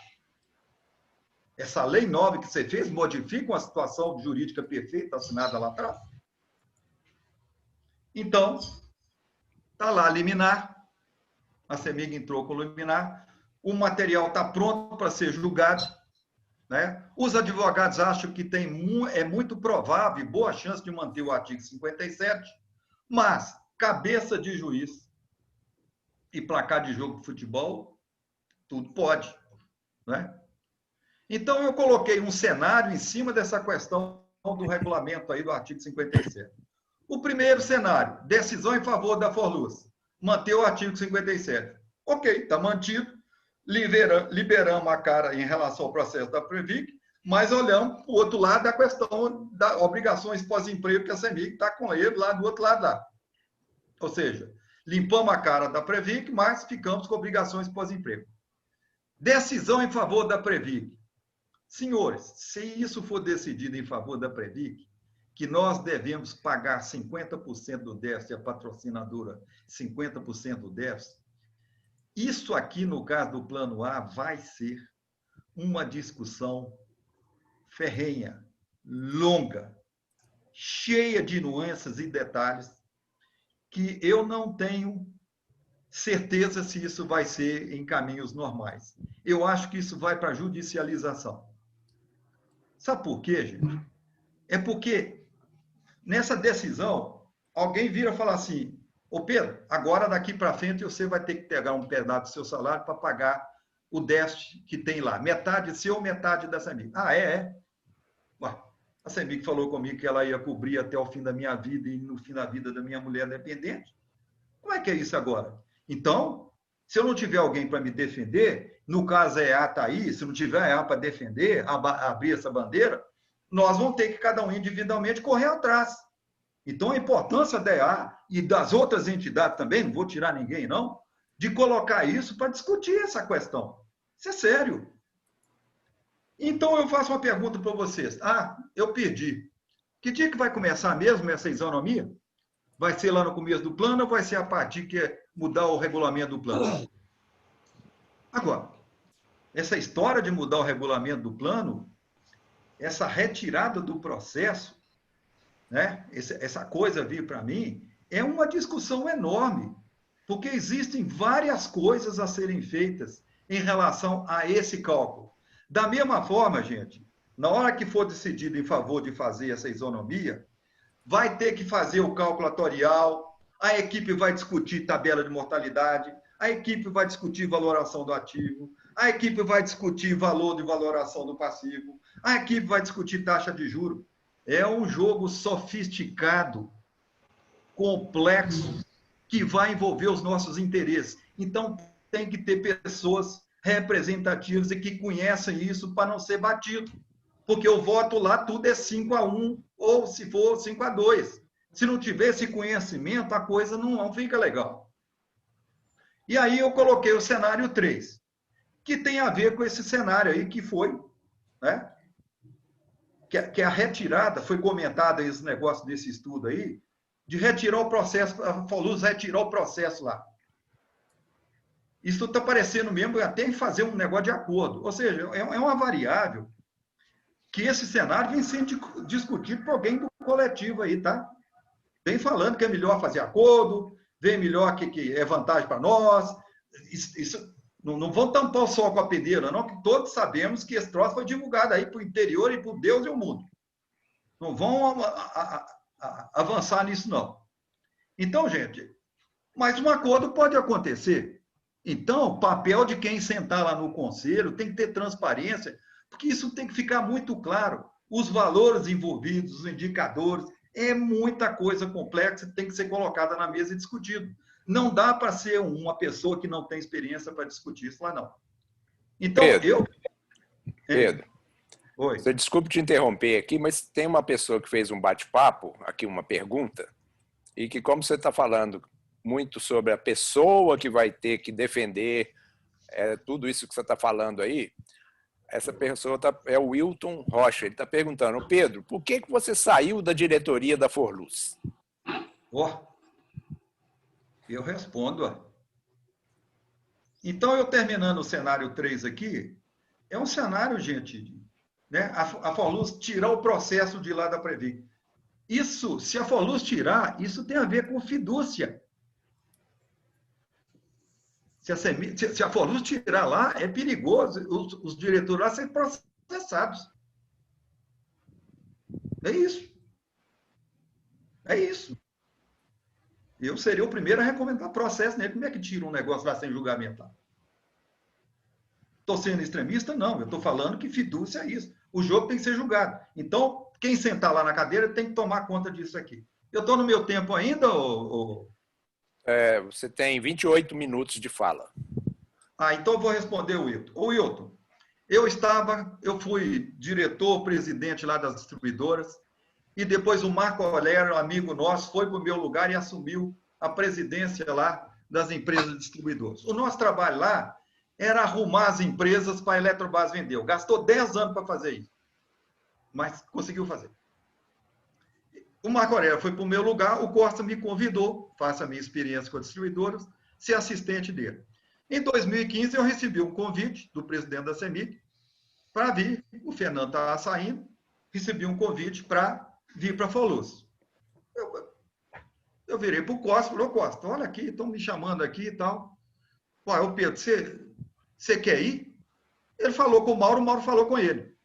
Essa lei nova que você fez modifica uma situação jurídica perfeita assinada lá atrás? Então, está lá a liminar. A CEMIG entrou com o liminar. O material está pronto para ser julgado. Né? Os advogados acham que é muito provável e boa chance de manter o artigo 57, mas cabeça de juiz e placar de jogo de futebol, tudo pode. Né? Então, eu coloquei um cenário em cima dessa questão do regulamento aí do artigo 57. O primeiro cenário, decisão em favor da Forluz, manter o artigo 57. Ok, está mantido. Liberamos a cara em relação ao processo da Previc, mas olhamos para o outro lado da questão das obrigações pós-emprego que a CEMIG está com ele lá do outro lado lá. Ou seja, limpamos a cara da Previc, mas ficamos com obrigações pós-emprego. Decisão em favor da Previc. Senhores, se isso for decidido em favor da Previc, que nós devemos pagar 50% do déficit, a patrocinadora 50% do déficit, isso aqui, no caso do Plano A, vai ser uma discussão ferrenha, longa, cheia de nuances e detalhes, que eu não tenho certeza se isso vai ser em caminhos normais. Eu acho que isso vai para a judicialização. Sabe por quê, gente? É porque nessa decisão, alguém vira e fala assim: ô Pedro, agora daqui para frente você vai ter que pegar um pedaço do seu salário para pagar o déficit que tem lá. Metade seu, metade da CEMIG. Ah, é? Ué, a CEMIG falou comigo que ela ia cobrir até o fim da minha vida e no fim da vida da minha mulher dependente. Como é que é isso agora? Então, se eu não tiver alguém para me defender, no caso a EA está aí, se não tiver a EA para defender, abrir essa bandeira, nós vamos ter que cada um individualmente correr atrás. Então, a importância da EA e das outras entidades também, não vou tirar ninguém, não, de colocar isso para discutir essa questão. Isso é sério. Então, eu faço uma pergunta para vocês. Ah, eu perdi. Que dia que vai começar mesmo essa isonomia? Vai ser lá no começo do plano ou vai ser a partir que mudar o regulamento do plano? Agora, essa história de mudar o regulamento do plano, essa retirada do processo, né? Essa coisa vir para mim, é uma discussão enorme, porque existem várias coisas a serem feitas em relação a esse cálculo. Da mesma forma, gente, na hora que for decidido em favor de fazer essa isonomia, vai ter que fazer o cálculo atorial, a equipe vai discutir tabela de mortalidade, a equipe vai discutir valoração do ativo, a equipe vai discutir valor de valoração do passivo, a equipe vai discutir taxa de juros. É um jogo sofisticado, complexo, que vai envolver os nossos interesses. Então, tem que ter pessoas representativos e que conhecem isso para não ser batido. Porque o voto lá, tudo é 5-1, ou se for 5-2. Se não tiver esse conhecimento, a coisa não fica legal. E aí eu coloquei o cenário 3, que tem a ver com esse cenário aí que foi, né? Que a retirada, foi comentado esse negócio desse estudo aí, de retirar o processo, a Foluz retirar o processo lá. Isso está parecendo mesmo até em fazer um negócio de acordo. Ou seja, é uma variável que esse cenário vem sendo discutido por alguém do coletivo aí, tá? Vem falando que é melhor fazer acordo, vem melhor que é vantagem para nós. Isso não vão tampar o sol com a peneira, não, que todos sabemos que esse troço foi divulgado aí para o interior e para o Deus e o mundo. Não vão avançar nisso, não. Então, gente, mas um acordo pode acontecer. Então, o papel de quem sentar lá no conselho tem que ter transparência, porque isso tem que ficar muito claro. Os valores envolvidos, os indicadores, é muita coisa complexa que tem que ser colocada na mesa e discutido. Não dá para ser uma pessoa que não tem experiência para discutir isso lá, não. Então, Pedro, Oi. você desculpe te interromper aqui, mas tem uma pessoa que fez um bate-papo, aqui uma pergunta, e que, como você está falando muito sobre a pessoa que vai ter que defender tudo isso que você está falando aí, essa pessoa é o Wilton Rocha. Ele está perguntando: Pedro, por que você saiu da diretoria da Forluz? Eu respondo. Então, eu terminando o cenário 3 aqui, é um cenário, gente, né? A Forluz tirar o processo de lá da Previ. Isso, se a Forluz tirar, isso tem a ver com fidúcia. Se a Forluz tirar lá, é perigoso os diretores lá serem processados. É isso. É isso. Eu seria o primeiro a recomendar processo nele. Como é que tira um negócio lá sem julgamento? Estou sendo extremista? Não. Eu estou falando que fidúcia é isso. O jogo tem que ser julgado. Então, quem sentar lá na cadeira tem que tomar conta disso aqui. Eu estou no meu tempo ainda, ou... Você tem 28 minutos de fala. Então eu vou responder o Wilton. Ô, Wilton, eu fui diretor, presidente lá das distribuidoras, e depois o Marco Aurélio, amigo nosso, foi para o meu lugar e assumiu a presidência lá das empresas distribuidoras. O nosso trabalho lá era arrumar as empresas para a Eletrobras vender. Gastou 10 anos para fazer isso, mas conseguiu fazer. O Marco Aurélio foi para o meu lugar, o Costa me convidou, faça a minha experiência com as distribuidoras, ser assistente dele. Em 2015, eu recebi um convite do presidente da CEMIG para vir. O Fernando estava saindo, recebi um convite para vir para a Foluz. Eu virei para o Costa, falei: Costa, olha aqui, estão me chamando aqui e tal. Ô Pedro, você quer ir? Ele falou com o Mauro falou com ele.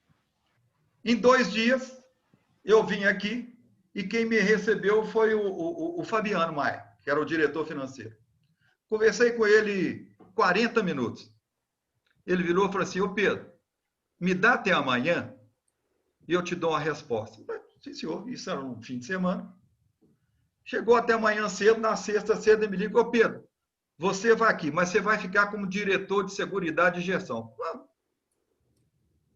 Em 2 dias, eu vim aqui, e quem me recebeu foi o Fabiano Maia, que era o diretor financeiro. Conversei com ele 40 minutos. Ele virou e falou assim: ô Pedro, me dá até amanhã e eu te dou uma resposta. Sim, senhor, isso era um fim de semana. Chegou até amanhã cedo, na sexta cedo, ele me ligou: ô Pedro, você vai aqui, mas você vai ficar como diretor de seguridade e gestão.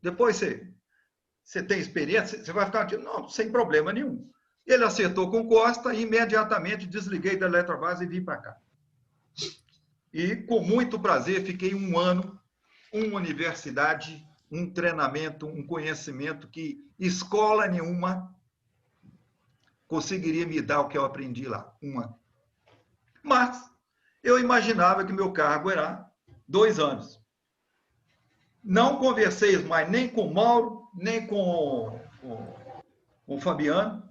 Depois você tem experiência, você vai ficar aqui? Não, sem problema nenhum. Ele acertou com Costa e imediatamente desliguei da Eletrobras e vim para cá. E, com muito prazer, fiquei 1 ano, uma universidade, um treinamento, um conhecimento que escola nenhuma conseguiria me dar o que eu aprendi lá. 1 ano. Mas eu imaginava que meu cargo era 2 anos. Não conversei mais nem com o Mauro, nem com o Fabiano.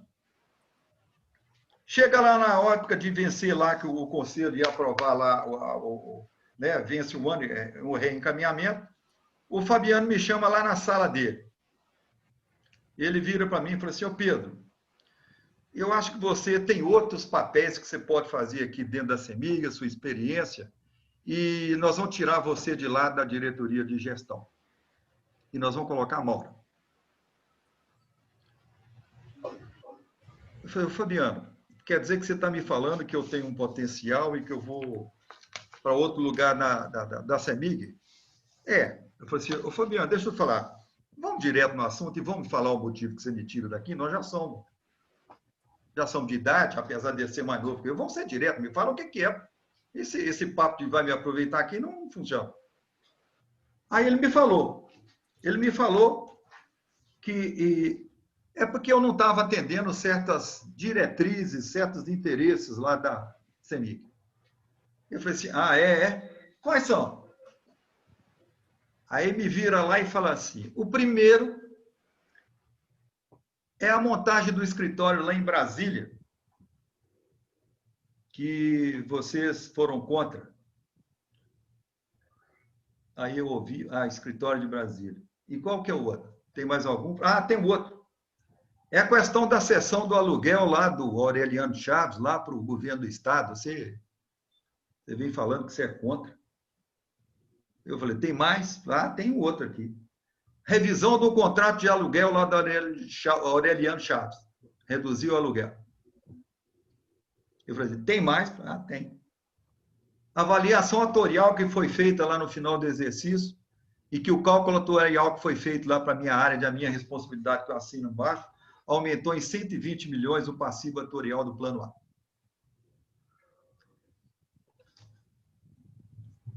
Chega lá na época de vencer lá, que o conselho ia aprovar lá, né, vence o ano, o reencaminhamento, o Fabiano me chama lá na sala dele. Ele vira para mim e fala assim: ô Pedro, eu acho que você tem outros papéis que você pode fazer aqui dentro da CEMIG, a sua experiência, e nós vamos tirar você de lá da diretoria de gestão. E nós vamos colocar a Maura. Eu falei: Fabiano, quer dizer que você está me falando que eu tenho um potencial e que eu vou para outro lugar da CEMIG? Eu falei assim, ô Fabiano, deixa eu falar. Vamos direto no assunto e vamos falar o motivo que você me tira daqui. Nós já somos de idade, apesar de ser mais novo que eu. Vamos ser direto, me fala o que é. Esse papo de vai me aproveitar aqui não funciona. Aí ele me falou que é porque eu não estava atendendo certas diretrizes, certos interesses lá da CEMIG. Eu falei assim, quais são? Aí me vira lá e fala assim, o primeiro é a montagem do escritório lá em Brasília, que vocês foram contra. Aí eu ouvi, escritório de Brasília. E qual que é o outro? Tem mais algum? Tem outro. É a questão da cessão do aluguel lá do Aureliano Chaves, lá para o governo do Estado. Você vem falando que você é contra. Eu falei, tem mais? Tem um outro aqui. Revisão do contrato de aluguel lá do Aureliano Chaves. Reduziu o aluguel. Eu falei, tem mais? Tem. Avaliação atorial que foi feita lá no final do exercício e que o cálculo atorial que foi feito lá para a minha área, da minha responsabilidade que eu assino embaixo, aumentou em 120 milhões o passivo atorial do Plano A.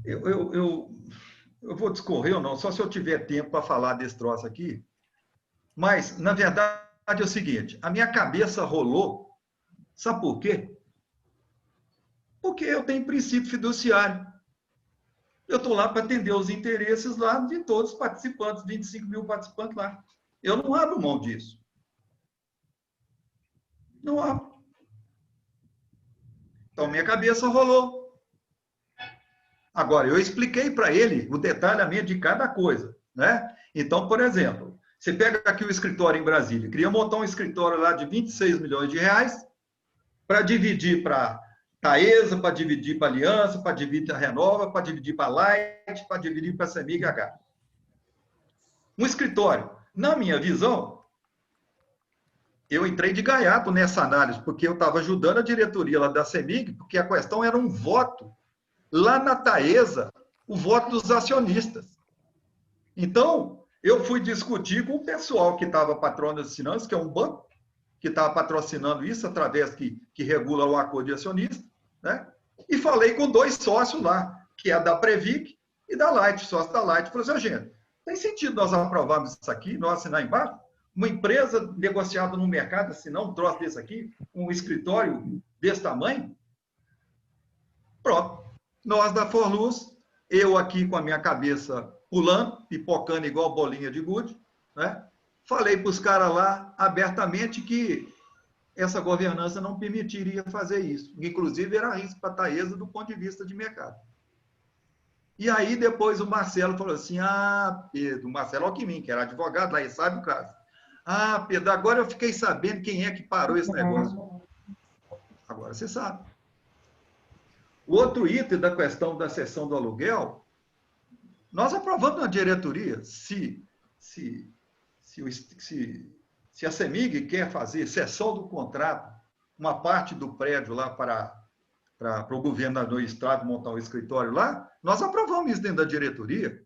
Eu vou discorrer ou não, só se eu tiver tempo para falar desse troço aqui. Mas, na verdade, é o seguinte, a minha cabeça rolou, sabe por quê? Porque eu tenho princípio fiduciário. Eu estou lá para atender os interesses lá de todos os participantes, 25 mil participantes lá. Eu não abro mão disso. Não abro. Então, minha cabeça rolou. Agora, eu expliquei para ele o detalhamento de cada coisa, né? Então, por exemplo, você pega aqui o escritório em Brasília, queria montar um escritório lá de 26 milhões de reais para dividir para Taesa, para dividir para Aliança, para dividir para Renova, para dividir para Light, para dividir para CEMIG H. Um escritório, na minha visão, eu entrei de gaiato nessa análise, porque eu estava ajudando a diretoria lá da CEMIG, porque a questão era um voto lá na Taesa, o voto dos acionistas. Então, eu fui discutir com o pessoal que estava patrocinando, que é um banco, que estava patrocinando isso através que regula o acordo de acionista, né? E falei com 2 sócios lá, que é da Previc e da Light, sócio da Light. Falei assim, gente, tem sentido nós aprovarmos isso aqui, nós assinar embaixo? Uma empresa negociada no mercado, assinar um troço desse aqui, um escritório desse tamanho? Pronto. Nós da Forluz, eu aqui com a minha cabeça pulando, pipocando igual bolinha de gude, né? Falei para os caras lá abertamente que essa governança não permitiria fazer isso. Inclusive, era risco para a Taesa do ponto de vista de mercado. E aí, depois, o Marcelo falou assim, Pedro, o Marcelo Alckmin, que era advogado lá, e sabe o caso. Pedro, agora eu fiquei sabendo quem é que parou esse negócio. Agora você sabe. O outro item da questão da cessão do aluguel, nós aprovamos na diretoria, se a CEMIG quer fazer cessão do contrato, uma parte do prédio lá para o governador do estado montar um escritório lá, nós aprovamos isso dentro da diretoria.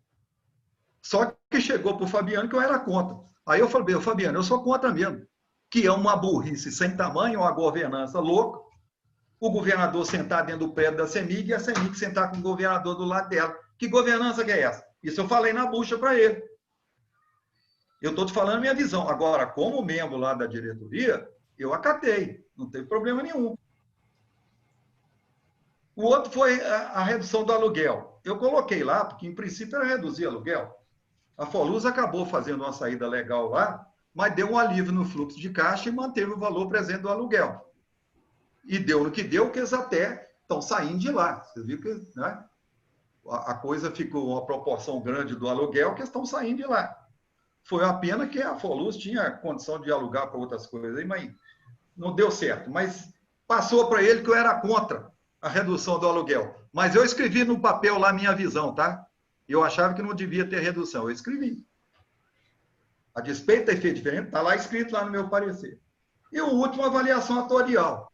Só que chegou para o Fabiano que eu era contra. Aí eu falei, Fabiano, eu sou contra mesmo, que é uma burrice sem tamanho, uma governança louca, o governador sentar dentro do prédio da CEMIG e a CEMIG sentar com o governador do lado dela. Que governança que é essa? Isso eu falei na bucha para ele. Eu estou te falando a minha visão. Agora, como membro lá da diretoria, eu acatei. Não teve problema nenhum. O outro foi a redução do aluguel. Eu coloquei lá, porque em princípio era reduzir aluguel. A Forluz acabou fazendo uma saída legal lá, mas deu um alívio no fluxo de caixa e manteve o valor presente do aluguel. E deu no que deu, que eles até estão saindo de lá. Você viu que, né? A coisa ficou uma proporção grande do aluguel, que eles estão saindo de lá. Foi uma pena que a Forluz tinha condição de alugar para outras coisas, aí, mas não deu certo. Mas passou para ele que eu era contra a redução do aluguel. Mas eu escrevi no papel lá a minha visão, tá? Eu achava que não devia ter redução. Eu escrevi. A despeito da efeito diferente, está lá escrito lá no meu parecer. E o último, avaliação atorial,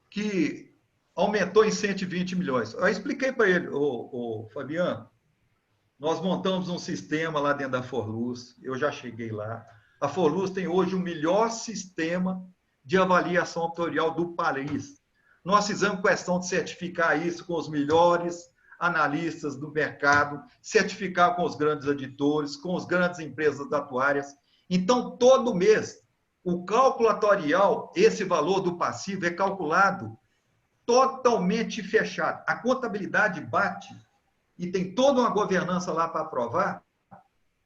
que aumentou em 120 milhões. Eu expliquei para ele, Fabiano, Nós montamos um sistema lá dentro da Forluz, eu já cheguei lá. A Forluz tem hoje o melhor sistema de avaliação autorial do país. Nós fizemos questão de certificar isso com os melhores analistas do mercado, certificar com os grandes editores, com as grandes empresas atuárias. Então, todo mês, o cálculo atuarial, esse valor do passivo é calculado totalmente fechado. A contabilidade bate e tem toda uma governança lá para aprovar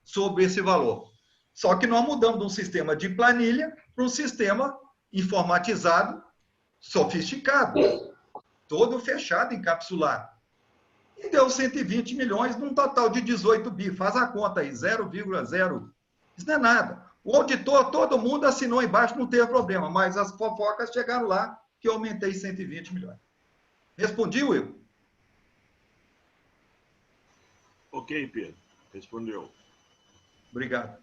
sobre esse valor. Só que nós mudamos de um sistema de planilha para um sistema informatizado, sofisticado, todo fechado, encapsulado. E deu 120 milhões num total de 18 bi. Faz a conta aí, 0,0. Isso não é nada. O auditor, todo mundo assinou embaixo, não teve problema, mas as fofocas chegaram lá que eu aumentei 120 milhões. Respondi, Will? Ok, Pedro. Respondeu. Obrigado.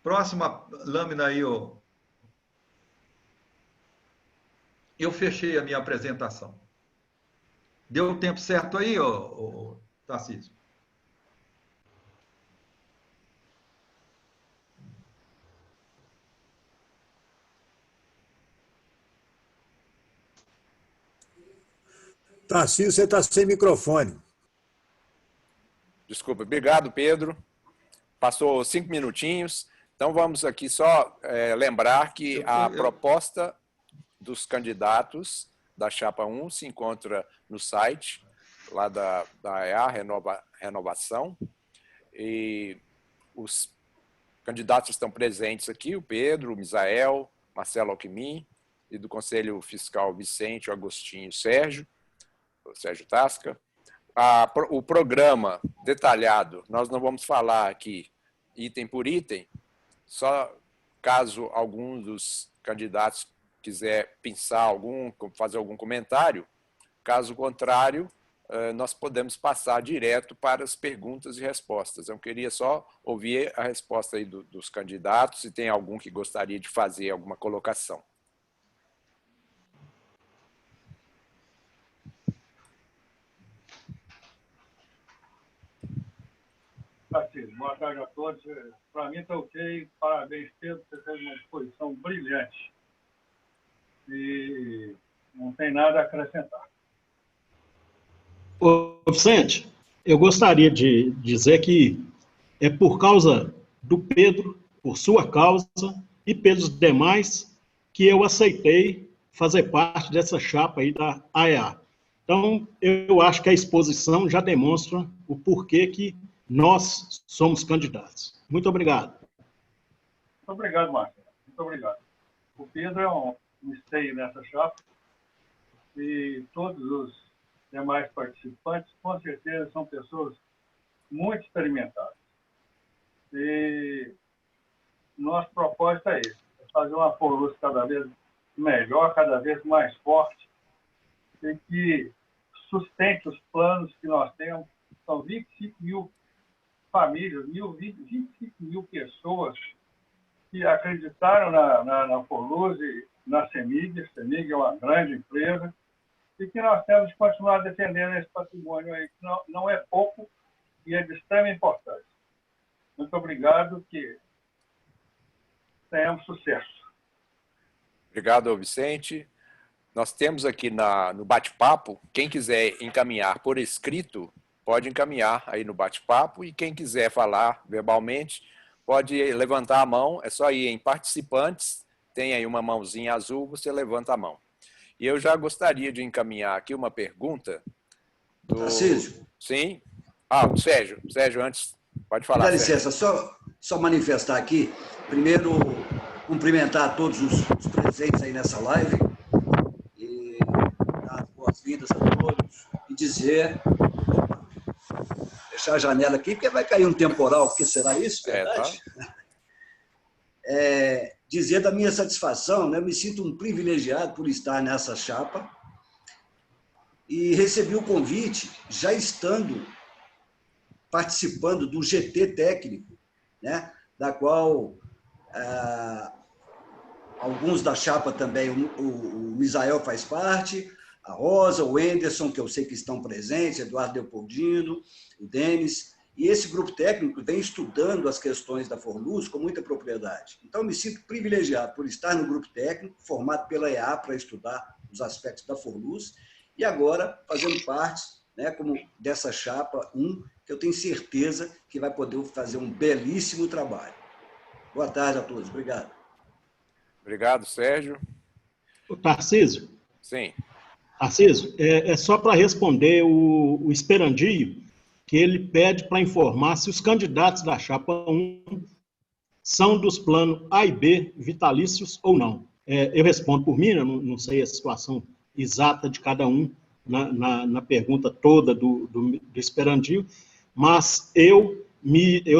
Próxima lâmina aí, ó. Eu fechei a minha apresentação. Deu o tempo certo aí, ô Tarcísio? Tarcísio, você está sem microfone. Desculpa. Obrigado, Pedro. Passou 5 minutinhos. Então, vamos aqui só lembrar que a proposta dos candidatos da Chapa 1 se encontra no site lá da EA, Renovação. E os candidatos estão presentes aqui, o Pedro, o Misael, Marcelo Alckmin, e do Conselho Fiscal Vicente, o Agostinho, o Sérgio Tasca. O programa detalhado, nós não vamos falar aqui item por item, só caso algum dos candidatos quiser pensar fazer algum comentário. Caso contrário, nós podemos passar direto para as perguntas e respostas. Eu queria só ouvir a resposta aí dos candidatos, se tem algum que gostaria de fazer alguma colocação. Boa tarde a todos. Para mim está ok. Parabéns, Pedro. Você fez uma exposição brilhante. E não tem nada a acrescentar. Ô, Vicente, eu gostaria de dizer que é por causa do Pedro, por sua causa e pelos demais, que eu aceitei fazer parte dessa chapa aí da AEA. Então, eu acho que a exposição já demonstra o porquê que nós somos candidatos. Muito obrigado. Muito obrigado, Marcelo. Muito obrigado. O Pedro é um esteio nessa chapa e todos os demais participantes, com certeza, são pessoas muito experimentadas. E nosso propósito é esse, é fazer uma Forluz cada vez melhor, cada vez mais forte, e que sustente os planos que nós temos. São 25 mil famílias, 25 mil pessoas que acreditaram na Forluz e na CEMIG. A CEMIG é uma grande empresa e que nós temos que continuar defendendo esse patrimônio aí, que não é pouco e é de extrema importância. Muito obrigado, que tenhamos sucesso. Obrigado, Vicente. Nós temos aqui no bate-papo, quem quiser encaminhar por escrito, pode encaminhar aí no bate-papo, e quem quiser falar verbalmente, pode levantar a mão, é só ir em participantes, tem aí uma mãozinha azul, você levanta a mão. E eu já gostaria de encaminhar aqui uma pergunta do... Tarcísio. Sim? O Sérgio. Sérgio, antes, pode falar. Dá licença, só manifestar aqui. Primeiro, cumprimentar todos os presentes aí nessa live e dar as boas-vindas a todos e dizer... Fechar a janela aqui, porque vai cair um temporal, porque será isso, verdade? Tá. Dizer da minha satisfação, né? Eu me sinto um privilegiado por estar nessa chapa e recebi o convite, já estando participando do GT técnico, né? Da qual alguns da chapa também, o Misael faz parte, a Rosa, o Enderson, que eu sei que estão presentes, Eduardo Leopoldino, o Denis, e esse grupo técnico vem estudando as questões da Forluz com muita propriedade. Então, eu me sinto privilegiado por estar no grupo técnico, formado pela EA para estudar os aspectos da Forluz, e agora fazendo parte, né, como dessa chapa 1, que eu tenho certeza que vai poder fazer um belíssimo trabalho. Boa tarde a todos. Obrigado. Obrigado, Sérgio. Tarcísio, Sim. Tarcísio, é só para responder o Esperandio, que ele pede para informar se os candidatos da chapa 1 são dos planos A e B vitalícios ou não. Eu respondo por mim, eu não sei a situação exata de cada um na pergunta toda do Esperandio, mas eu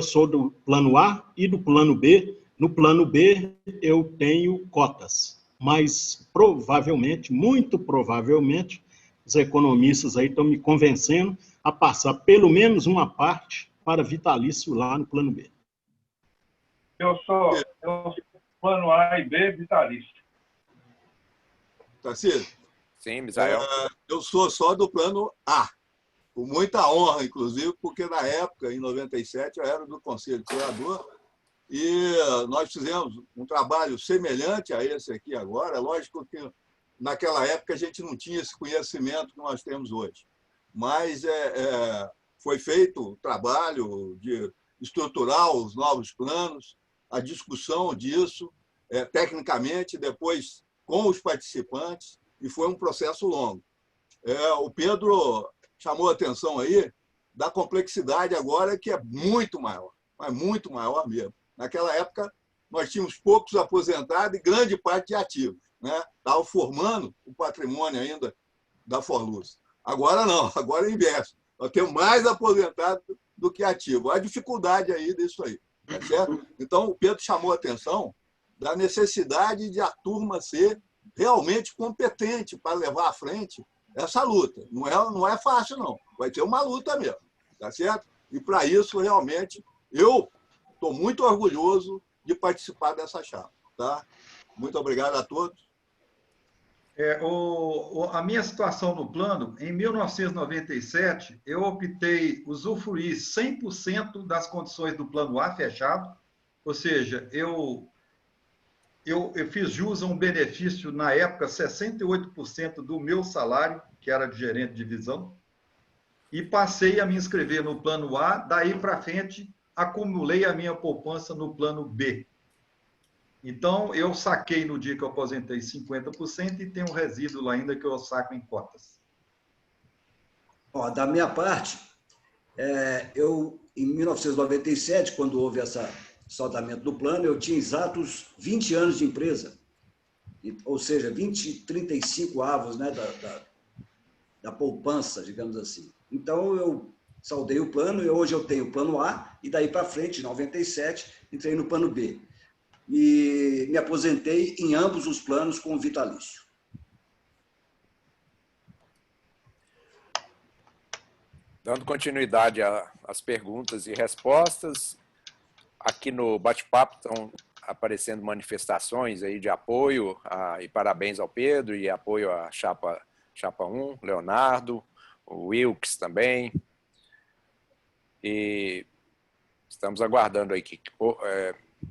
sou do plano A e do plano B. No plano B, eu tenho cotas, mas provavelmente, muito provavelmente, os economistas aí estão me convencendo a passar pelo menos uma parte para vitalício lá no plano B. Eu sou plano A e B vitalício. Tarcísio? Sim, Misael. Eu sou só do plano A, com muita honra, inclusive, porque na época, em 97, eu era do Conselho Curador e nós fizemos um trabalho semelhante a esse aqui agora. Lógico que naquela época a gente não tinha esse conhecimento que nós temos hoje, mas foi feito o trabalho de estruturar os novos planos, a discussão disso, tecnicamente, depois com os participantes, e foi um processo longo. O Pedro chamou a atenção aí da complexidade agora, que é muito maior, mas muito maior mesmo. Naquela época, nós tínhamos poucos aposentados e grande parte de ativos, né? Estavam formando o patrimônio ainda da Forluz. Agora não, agora é inverso. Nós temos mais aposentados do que ativos. A dificuldade aí disso aí, tá certo? Então, o Pedro chamou a atenção da necessidade de a turma ser realmente competente para levar à frente essa luta. Não é fácil, não. Vai ter uma luta mesmo, tá certo? E, para isso, realmente, eu estou muito orgulhoso de participar dessa chapa, tá? Muito obrigado a todos. A minha situação no plano, em 1997, eu optei usufruir 100% das condições do plano A fechado, ou seja, eu fiz jus a um benefício, na época, 68% do meu salário, que era de gerente de divisão, e passei a me inscrever no plano A, daí para frente, acumulei a minha poupança no plano B. Então, eu saquei no dia que eu aposentei 50% e tem um resíduo lá ainda que eu saco em cotas. Da minha parte, eu, em 1997, quando houve esse saldamento do plano, eu tinha exatos 20 anos de empresa, ou seja, 35 avos, né, da poupança, digamos assim. Então, eu saldei o plano e hoje eu tenho o plano A e daí para frente, em 97, entrei no plano B. E me aposentei em ambos os planos com o vitalício. Dando continuidade às perguntas e respostas, aqui no bate-papo estão aparecendo manifestações aí de apoio e parabéns ao Pedro e apoio à chapa 1, Leonardo, o Wilkes também. E estamos aguardando aí que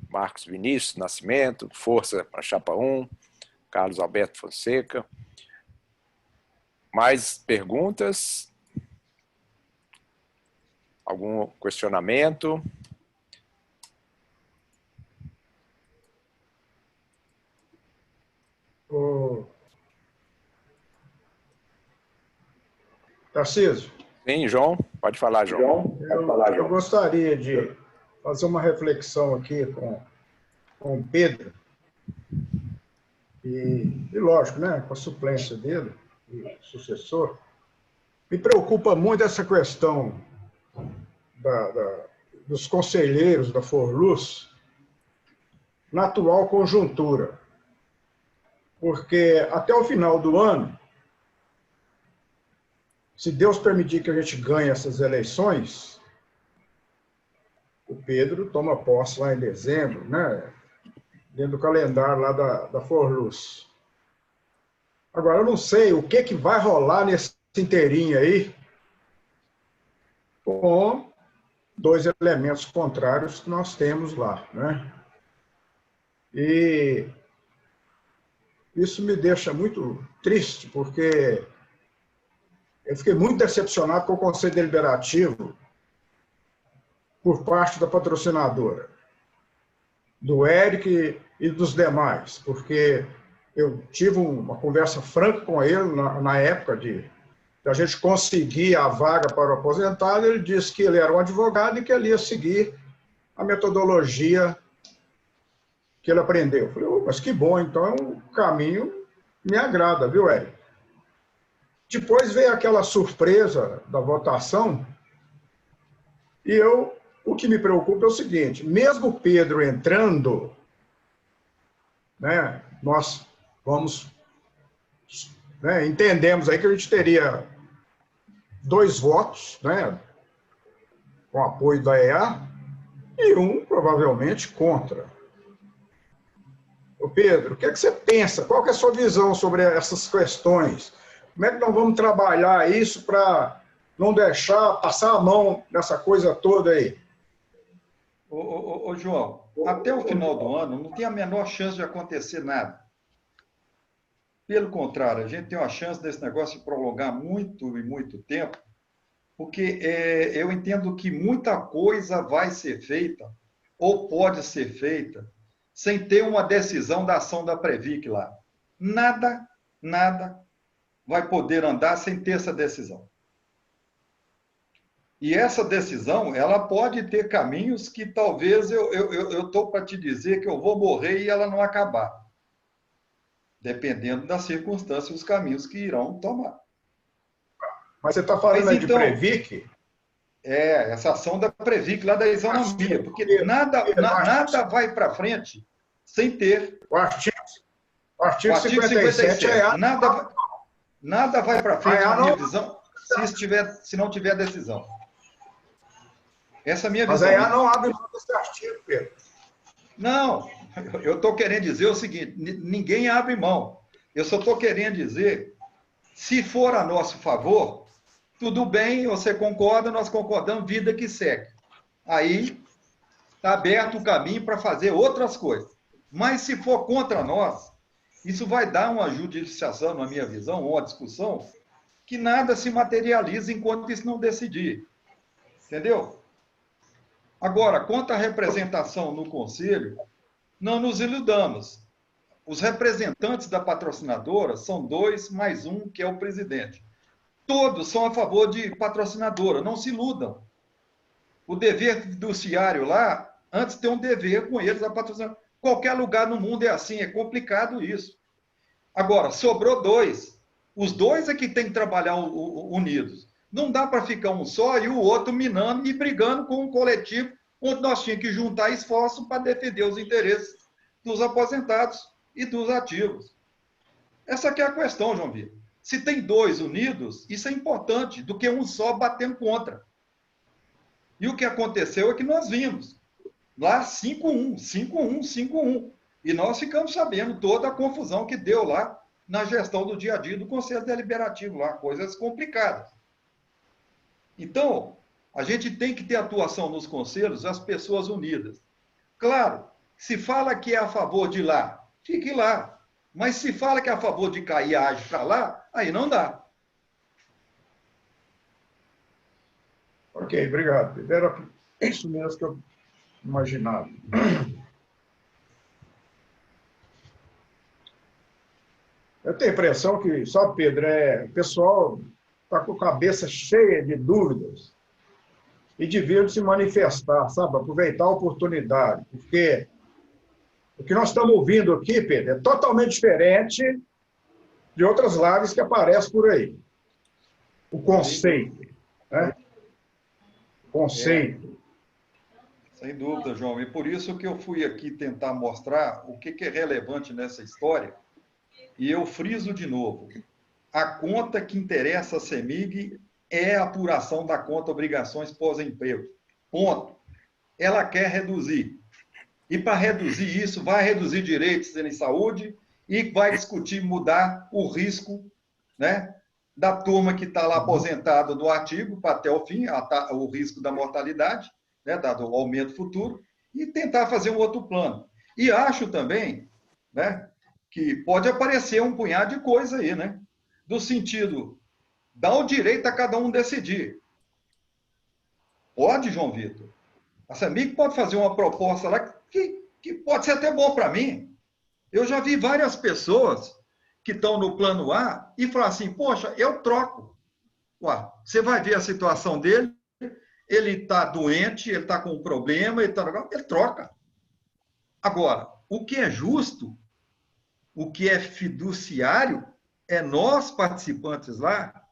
Marcos Vinícius Nascimento, força para a chapa 1, Carlos Alberto Fonseca. Mais perguntas? Algum questionamento? Tarcísio? Sim, João. Pode falar, João. Eu gostaria de fazer uma reflexão aqui com o Pedro. E, lógico, né, com a suplência dele, o sucessor. Me preocupa muito essa questão dos conselheiros da Forluz na atual conjuntura. Porque até o final do ano, se Deus permitir que a gente ganhe essas eleições, o Pedro toma posse lá em dezembro, né? Dentro do calendário lá da Forluz. Agora, eu não sei o que vai rolar nesse inteirinho aí com dois elementos contrários que nós temos lá, né? E isso me deixa muito triste, porque eu fiquei muito decepcionado com o Conselho Deliberativo por parte da patrocinadora, do Eric e dos demais, porque eu tive uma conversa franca com ele na época de a gente conseguir a vaga para o aposentado. Ele disse que ele era um advogado e que ele ia seguir a metodologia que ele aprendeu. Eu falei, mas que bom, então o caminho me agrada, viu, Eric? Depois veio aquela surpresa da votação e o que me preocupa é o seguinte, mesmo o Pedro entrando, né, nós vamos, né, entendemos aí que a gente teria 2 votos, né, com apoio da EA, e um provavelmente contra. Ô Pedro, o que é que você pensa? Qual que é a sua visão sobre essas questões? Como é que nós vamos trabalhar isso para não deixar passar a mão nessa coisa toda aí? Ô, João, até o final do ano não tem a menor chance de acontecer nada. Pelo contrário, a gente tem uma chance desse negócio de prolongar muito e muito tempo, porque eu entendo que muita coisa vai ser feita, ou pode ser feita, sem ter uma decisão da ação da Previc lá. Nada vai poder andar sem ter essa decisão. E essa decisão, ela pode ter caminhos que talvez eu estou para te dizer que eu vou morrer e ela não acabar. Dependendo das circunstâncias e os caminhos que irão tomar. Mas você está falando aí de Previc? Essa ação da Previc lá da isonomia, porque nada vai para frente sem ter. O artigo 57 nada vai para frente, na minha visão, se não tiver decisão. Essa é a minha visão. Mas a EA não abre mão desse artigo, Pedro. Não, eu estou querendo dizer o seguinte, ninguém abre mão. Eu só estou querendo dizer, se for a nosso favor, tudo bem, você concorda, nós concordamos, vida que segue. Aí está aberto o caminho para fazer outras coisas. Mas se for contra nós, isso vai dar uma judiciação, na minha visão, uma discussão, que nada se materializa enquanto isso não decidir. Entendeu? Agora, quanto à representação no Conselho, não nos iludamos. Os representantes da patrocinadora são 2 mais 1, que é o presidente. Todos são a favor de patrocinadora, não se iludam. O dever fiduciário lá, antes tem um dever com eles, a patrocinadora. Qualquer lugar no mundo é assim, é complicado isso. Agora, sobrou 2. Os 2 é que tem que trabalhar unidos. Não dá para ficar um só e o outro minando e brigando com um coletivo onde nós tínhamos que juntar esforço para defender os interesses dos aposentados e dos ativos. Essa aqui é a questão, João Vitor. Se tem 2 unidos, isso é importante, do que um só batendo contra. E o que aconteceu é que nós vimos lá 5-1, 5-1, 5-1. E nós ficamos sabendo toda a confusão que deu lá na gestão do dia a dia do Conselho Deliberativo, lá, coisas complicadas. Então, a gente tem que ter atuação nos conselhos, as pessoas unidas. Claro, se fala que é a favor de lá, fique lá. Mas se fala que é a favor de cá e age para lá, aí não dá. Ok, obrigado. Era isso mesmo que eu imaginava. Eu tenho a impressão que, só Pedro, o pessoal está com a cabeça cheia de dúvidas e devia se manifestar, sabe? Aproveitar a oportunidade, porque o que nós estamos ouvindo aqui, Pedro, é totalmente diferente de outras lives que aparecem por aí. O conceito, né? O conceito. Sem dúvida, João. E por isso que eu fui aqui tentar mostrar o que é relevante nessa história. E eu friso de novo. A conta que interessa a CEMIG é a apuração da conta obrigações pós-emprego. Ponto. Ela quer reduzir. E para reduzir isso, vai reduzir direitos em saúde e vai discutir mudar o risco, né, da turma que está lá aposentada do artigo para até o fim, o risco da mortalidade, né, dado o aumento futuro, e tentar fazer um outro plano. E acho também, né, que pode aparecer um punhado de coisa aí, né, do sentido, dá o direito a cada um decidir. Pode, João Vitor. A CEMIG pode fazer uma proposta lá que pode ser até bom para mim. Eu já vi várias pessoas que estão no plano A e falam assim, poxa, eu troco. Ué, você vai ver a situação dele, ele está doente, ele está com um problema, ele troca. Agora, o que é justo, o que é fiduciário, é nós, participantes lá,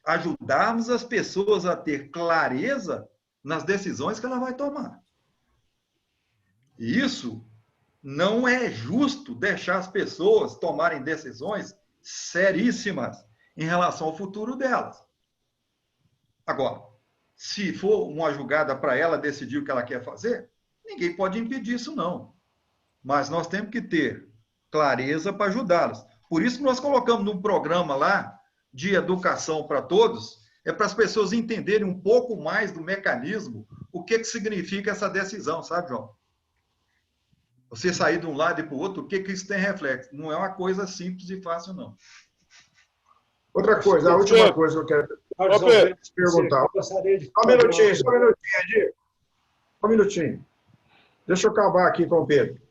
ajudarmos as pessoas a ter clareza nas decisões que ela vai tomar. E isso não é justo deixar as pessoas tomarem decisões seríssimas em relação ao futuro delas. Agora, se for uma julgada para ela decidir o que ela quer fazer, ninguém pode impedir isso, não. Mas nós temos que ter clareza para ajudá-las. Por isso que nós colocamos num programa lá de educação para todos, é para as pessoas entenderem um pouco mais do mecanismo, o que significa essa decisão, sabe, João? Você sair de um lado e para o outro, o que isso tem reflexo? Não é uma coisa simples e fácil, não. Outra coisa, a última coisa que eu quero te perguntar. Só um minutinho, Edir. Só um minutinho. Deixa eu acabar aqui com o Pedro.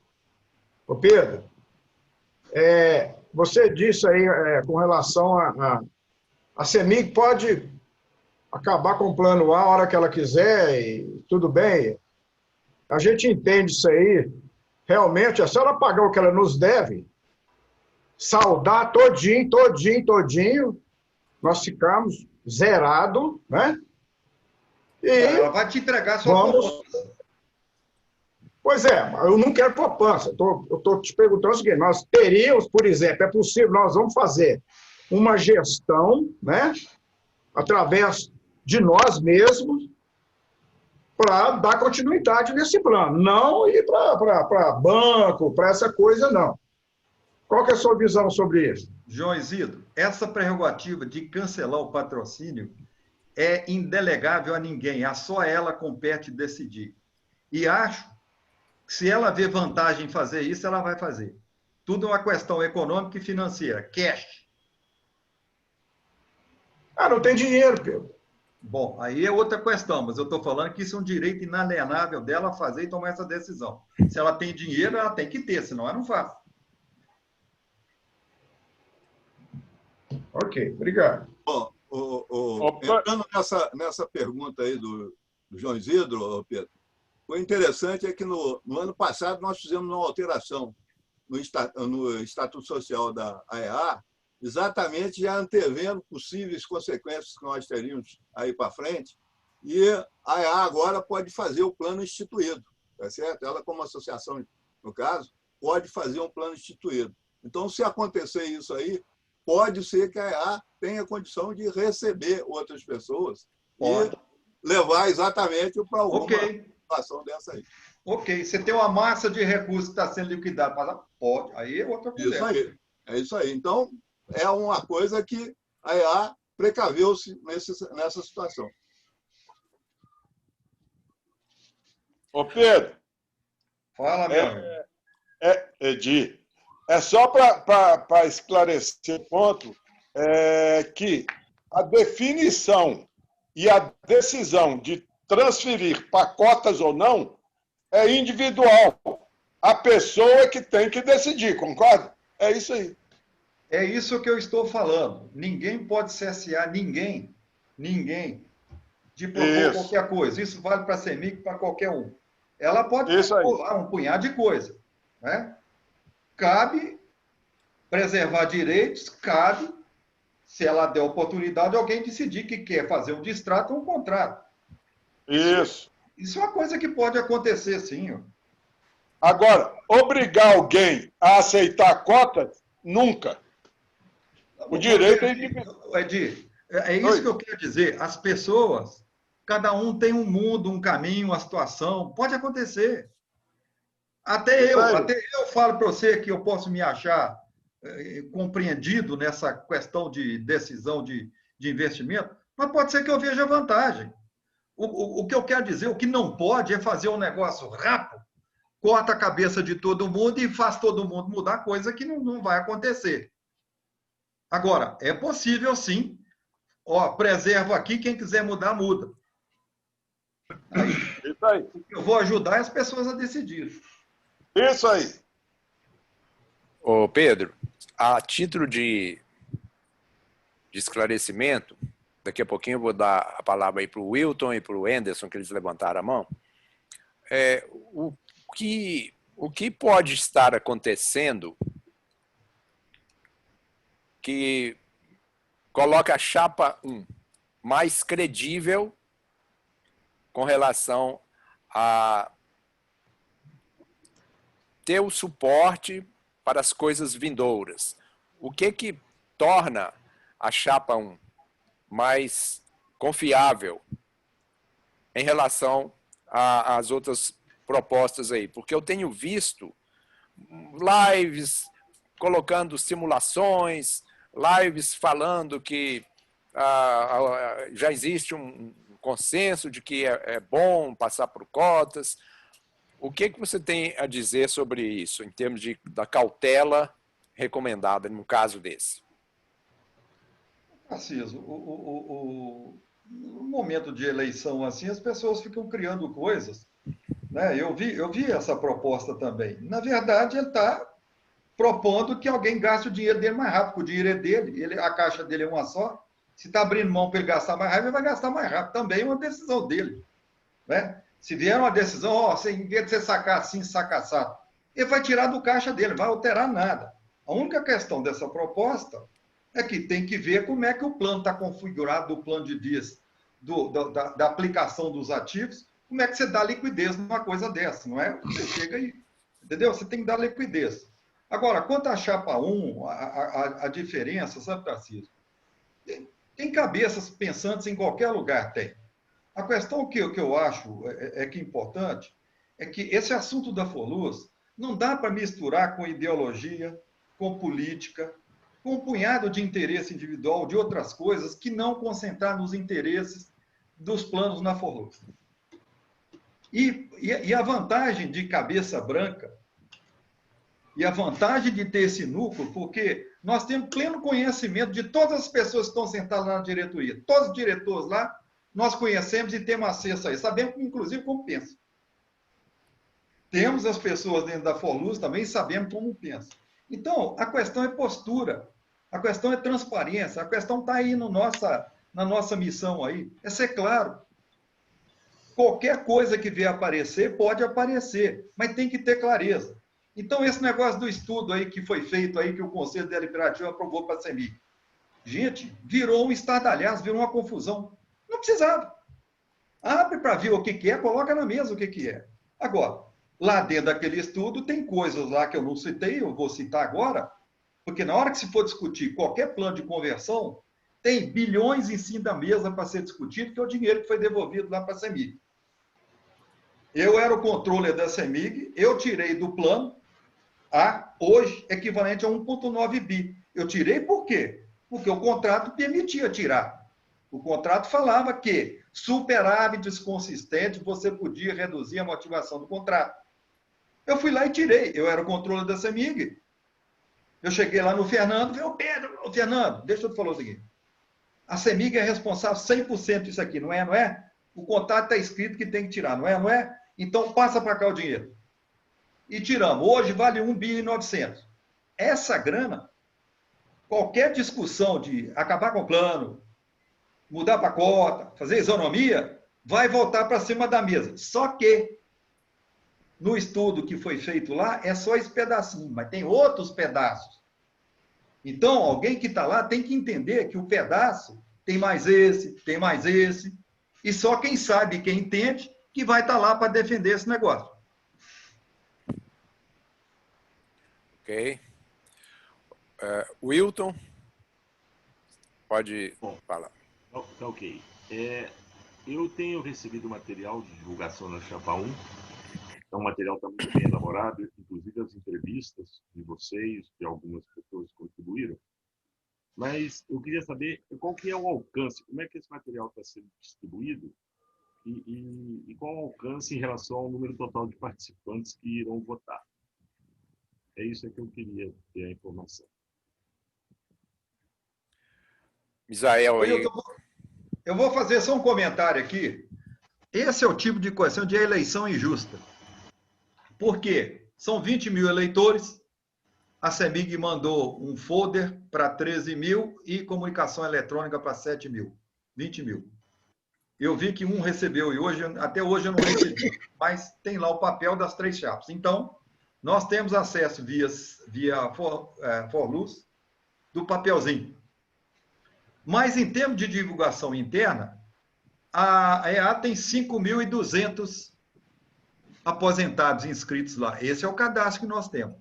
Ô, Pedro, você disse aí com relação a CEMIG pode acabar com o plano A a hora que ela quiser e tudo bem. A gente entende isso aí. Realmente, se ela pagar o que ela nos deve, saldar todinho, nós ficamos zerado, né? E ela vai te entregar sua poupança. Pois é, eu não quero poupança. Eu estou te perguntando o seguinte, nós teríamos, por exemplo, é possível, nós vamos fazer uma gestão, né? Através de nós mesmos, para dar continuidade nesse plano. Não ir para banco, para essa coisa, não. Qual que é a sua visão sobre isso? João Isidro, essa prerrogativa de cancelar o patrocínio é indelegável a ninguém, só ela compete decidir. E acho que se ela vê vantagem em fazer isso, ela vai fazer. Tudo é uma questão econômica e financeira, cash. Não tem dinheiro, Pedro. Bom, aí é outra questão, mas eu estou falando que isso é um direito inalienável dela fazer e tomar essa decisão. Se ela tem dinheiro, ela tem que ter, senão ela não faz. Ok, obrigado. Bom, entrando nessa pergunta aí do João Isidro, Pedro, o interessante é que no ano passado nós fizemos uma alteração no Estatuto Social da AEA, exatamente já antevendo possíveis consequências que nós teríamos aí para frente, e a AEA agora pode fazer o plano instituído, tá certo? Ela, como associação, no caso, pode fazer um plano instituído. Então, se acontecer isso aí, pode ser que a AEA tenha condição de receber outras pessoas e levar exatamente para alguma situação dessa aí. Ok, você tem uma massa de recursos que está sendo liquidada, pode, aí é outra coisa. Isso aí, é isso aí. Então, é uma coisa que a EA precaveu-se nessa situação. Ô, Pedro. Fala, meu amigo. Edir, é só para esclarecer o ponto, que a definição e a decisão de transferir pacotas ou não é individual. A pessoa que tem que decidir, concorda? É isso aí. É isso que eu estou falando. Ninguém pode cessear ninguém, de propor qualquer coisa. Isso vale para a CEMIG, para qualquer um. Ela pode propor um punhado de coisa, né? Cabe preservar direitos, cabe, se ela der oportunidade, alguém decidir que quer fazer um distrato ou um contrato. Isso. Isso é uma coisa que pode acontecer, sim. Ó. Agora, obrigar alguém a aceitar cotas, nunca. O direito é individual. Edir, é isso que eu quero dizer. As pessoas, cada um tem um mundo, um caminho, uma situação. Pode acontecer. Até eu falo para você que eu posso me achar compreendido nessa questão de decisão de investimento, mas pode ser que eu veja vantagem. O que eu quero dizer, o que não pode é fazer um negócio rápido, corta a cabeça de todo mundo e faz todo mundo mudar, coisa que não vai acontecer. Agora, é possível sim. Ó, preservo aqui, quem quiser mudar, muda. Isso aí. Eu vou ajudar as pessoas a decidir. Isso aí. Ô Pedro, a título de esclarecimento, daqui a pouquinho eu vou dar a palavra aí para o Wilton e para o Anderson, que eles levantaram a mão. O que pode estar acontecendo que coloca a chapa 1 mais credível com relação a ter o suporte para as coisas vindouras? O que torna a chapa 1 mais confiável em relação às outras propostas aí? Porque eu tenho visto lives colocando simulações, lives falando que já existe um consenso de que é bom passar por cotas. O que você tem a dizer sobre isso, em termos da cautela recomendada num caso desse? Narciso, no momento de eleição assim, as pessoas ficam criando coisas. Né? Eu vi essa proposta também. Na verdade, ele está propondo que alguém gaste o dinheiro dele mais rápido, porque o dinheiro é dele, a caixa dele é uma só. Se está abrindo mão para ele gastar mais rápido, ele vai gastar mais rápido. Também é uma decisão dele. Né? Se vier uma decisão, em vez de você sacar assim, saca assado, ele vai tirar do caixa dele, não vai alterar nada. A única questão dessa proposta é que tem que ver como é que o plano está configurado, do plano de dias, da aplicação dos ativos, como é que você dá liquidez numa coisa dessa, não é? Você chega aí, entendeu? Você tem que dar liquidez. Agora, quanto à chapa 1, a diferença, sabe, Tarcísio? Tem cabeças pensantes em qualquer lugar, tem. A questão que eu acho que é importante é que esse assunto da Forluz não dá para misturar com ideologia, com política, com um punhado de interesse individual, de outras coisas, que não concentrar nos interesses dos planos na Forluz. E a vantagem de cabeça branca, e a vantagem de ter esse núcleo, porque nós temos pleno conhecimento de todas as pessoas que estão sentadas lá na diretoria. Todos os diretores lá, nós conhecemos e temos acesso a isso. Sabemos, inclusive, como pensam. Temos as pessoas dentro da Forluz também e sabemos como pensam. Então, a questão é postura. A questão é transparência. A questão está aí na nossa missão aí. É ser claro. Qualquer coisa que vier aparecer, pode aparecer, mas tem que ter clareza. Então, esse negócio do estudo aí que foi feito aí, que o Conselho Deliberativo aprovou para a CEMIG, gente, virou um estardalhaço, virou uma confusão. Não precisava. Abre para ver o que é, coloca na mesa o que é. Agora, lá dentro daquele estudo, tem coisas lá que eu não citei, eu vou citar agora, porque na hora que se for discutir qualquer plano de conversão, tem bilhões em cima da mesa para ser discutido, que é o dinheiro que foi devolvido lá para a CEMIG. Eu era o controller da CEMIG, eu tirei do plano, hoje, equivalente a 1,9 bi. Eu tirei por quê? Porque o contrato permitia tirar. O contrato falava que superávites consistentes você podia reduzir a motivação do contrato. Eu fui lá e tirei. Eu era o controller da CEMIG. Eu cheguei lá no Fernando e falei, Fernando, deixa eu te falar o seguinte. A CEMIG é responsável 100% disso aqui, não é? Não é? O contrato está escrito que tem que tirar, não é? Não é? Então passa para cá o dinheiro. E tiramos. Hoje vale 1,9 bi. Essa grana, qualquer discussão de acabar com o plano, mudar para cota, fazer isonomia, vai voltar para cima da mesa. Só que, no estudo que foi feito lá, é só esse pedacinho, mas tem outros pedaços. Então, alguém que está lá tem que entender que o pedaço tem mais esse, e só quem sabe, quem entende, que vai estar lá para defender esse negócio. Ok. Wilton, pode falar. Tá ok. Eu tenho recebido material de divulgação na Chapa 1 Então, o material está muito bem elaborado, inclusive as entrevistas de vocês, de algumas pessoas que contribuíram. Mas eu queria saber qual que é o alcance, como é que esse material está sendo distribuído e qual o alcance em relação ao número total de participantes que irão votar. É isso que eu queria ter a informação. Misael, aí. Eu vou fazer só um comentário aqui. Esse é o tipo de questão de eleição injusta. Por quê? São 20 mil eleitores, a CEMIG mandou um folder para 13 mil e comunicação eletrônica para 7 mil, 20 mil. Eu vi que um recebeu e até hoje eu não recebi, mas tem lá o papel das 3 chapas. Então, nós temos acesso via Forluz do papelzinho. Mas, em termos de divulgação interna, a EA tem 5.200 aposentados inscritos lá. Esse é o cadastro que nós temos.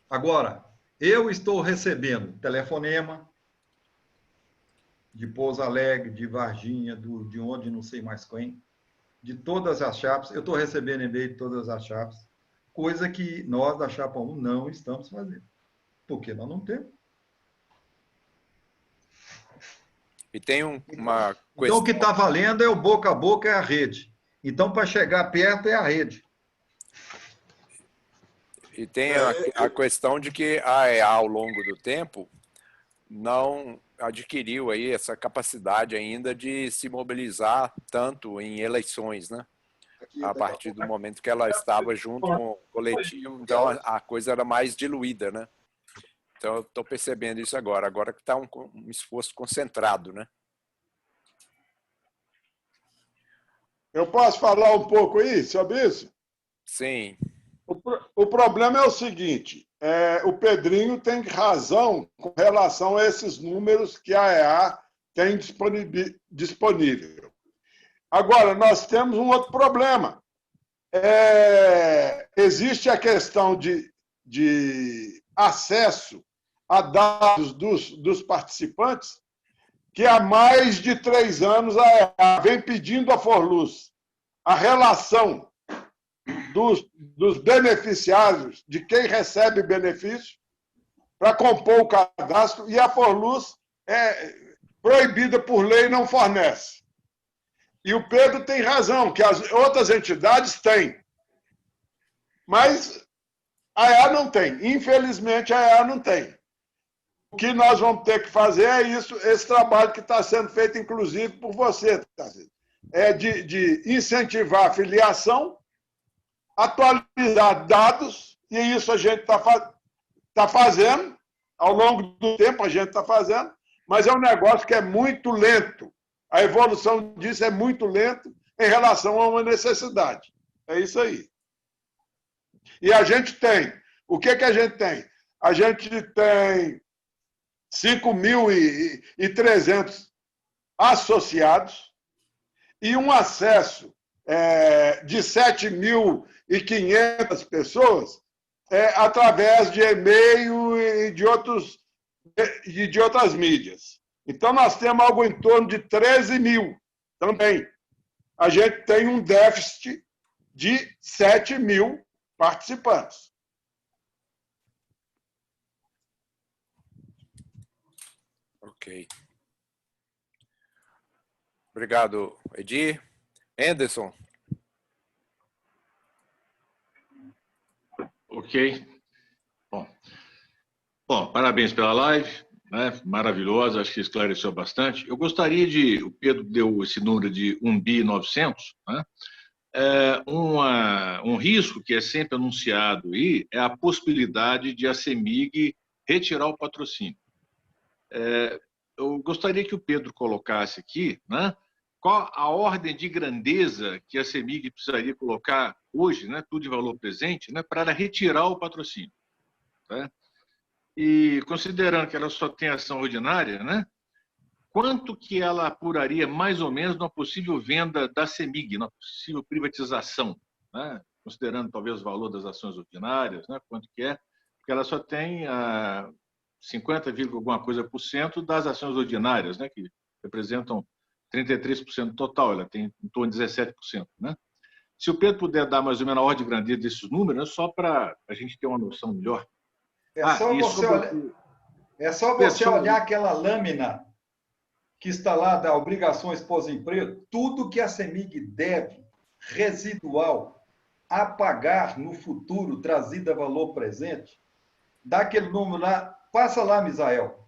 Agora, eu estou recebendo telefonema de Pouso Alegre, de Varginha, de onde não sei mais quem, de todas as chapas. Eu estou recebendo e-mail de todas as chapas, coisa que nós, da Chapa 1, não estamos fazendo. Porque nós não temos. E tem uma Então, questão... o que está valendo é o boca a boca, é a rede. Então, para chegar perto, é a rede. E tem a questão de que a EA, ao longo do tempo, não adquiriu aí essa capacidade ainda de se mobilizar tanto em eleições, né? A partir do momento que ela estava junto com o coletivo, então a coisa era mais diluída, né? Então eu estou percebendo isso agora que está um esforço concentrado, né? Eu posso falar um pouco aí sobre isso? Sim. O problema é o seguinte, o Pedrinho tem razão com relação a esses números que a EA tem disponível. Agora, nós temos um outro problema. Existe a questão de acesso a dados dos participantes, que há mais de 3 anos a EA vem pedindo à Forluz a relação dos beneficiários, de quem recebe benefício, para compor o cadastro, e a Forluz proibida por lei não fornece. E o Pedro tem razão, que as outras entidades têm. Mas a EA não tem. Infelizmente, a EA não tem. O que nós vamos ter que fazer é esse trabalho que está sendo feito, inclusive, por você, Tarcísio. De incentivar a filiação, atualizar dados, e isso a gente está fazendo, ao longo do tempo a gente está fazendo, mas é um negócio que é muito lento. A evolução disso é muito lenta em relação a uma necessidade. É isso aí. E a gente tem. O que a gente tem? A gente tem 5.300 associados e um acesso de 7.500 pessoas através de e-mail e de outras mídias. Então, nós temos algo em torno de 13 mil também. A gente tem um déficit de 7 mil participantes. Ok. Obrigado, Edir. Anderson. Ok. Bom, parabéns pela live, né? Maravilhosa, acho que esclareceu bastante. Eu gostaria o Pedro deu esse número de 1.900.000, né? Um risco que é sempre anunciado aí é a possibilidade de a CEMIG retirar o patrocínio. Eu gostaria que o Pedro colocasse aqui, né, qual a ordem de grandeza que a CEMIG precisaria colocar hoje, né, tudo em valor presente, né, para retirar o patrocínio. Tá? E considerando que ela só tem ação ordinária, né, quanto que ela apuraria mais ou menos numa possível venda da CEMIG, numa possível privatização, né, considerando talvez o valor das ações ordinárias, né, quanto que é, porque ela só tem 50, alguma coisa por cento das ações ordinárias, né, que representam 33% do total, ela tem em torno de 17%. Né? Se o Pedro puder dar mais ou menos a ordem de grandeza desses números, só para a gente ter uma noção melhor. É só você olhar aquela lâmina que está lá da obrigações pós-emprego, tudo que a CEMIG deve, residual, a pagar no futuro, trazido a valor presente, dá aquele número lá, passa lá, Misael.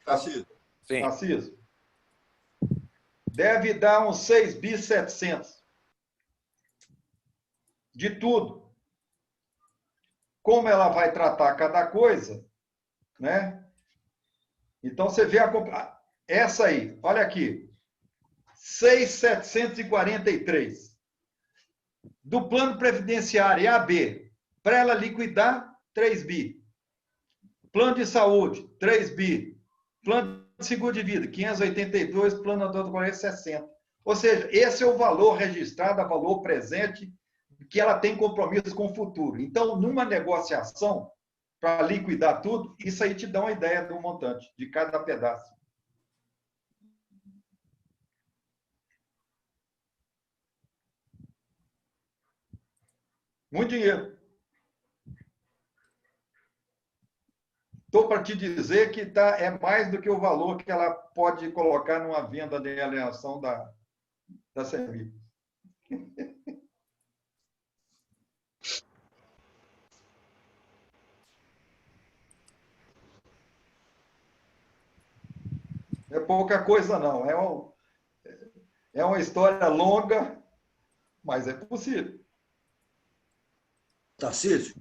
Tarcísio. Deve dar uns 6.700. De tudo. Como ela vai tratar cada coisa, né? Então, você vê essa aí, olha aqui, 6.743. Do plano previdenciário AB, para ela liquidar, 3 bi. Plano de saúde, 3 bi. Plano de seguro de vida, 582, plano odontológico, 60. Ou seja, esse é o valor registrado, o valor presente, que ela tem compromisso com o futuro. Então, numa negociação, para liquidar tudo, isso aí te dá uma ideia do montante, de cada pedaço. Muito dinheiro. Estou para te dizer que é mais do que o valor que ela pode colocar numa venda de alienação da CEMIG. Não é pouca coisa, não. É uma história longa, mas é possível. Tarcísio?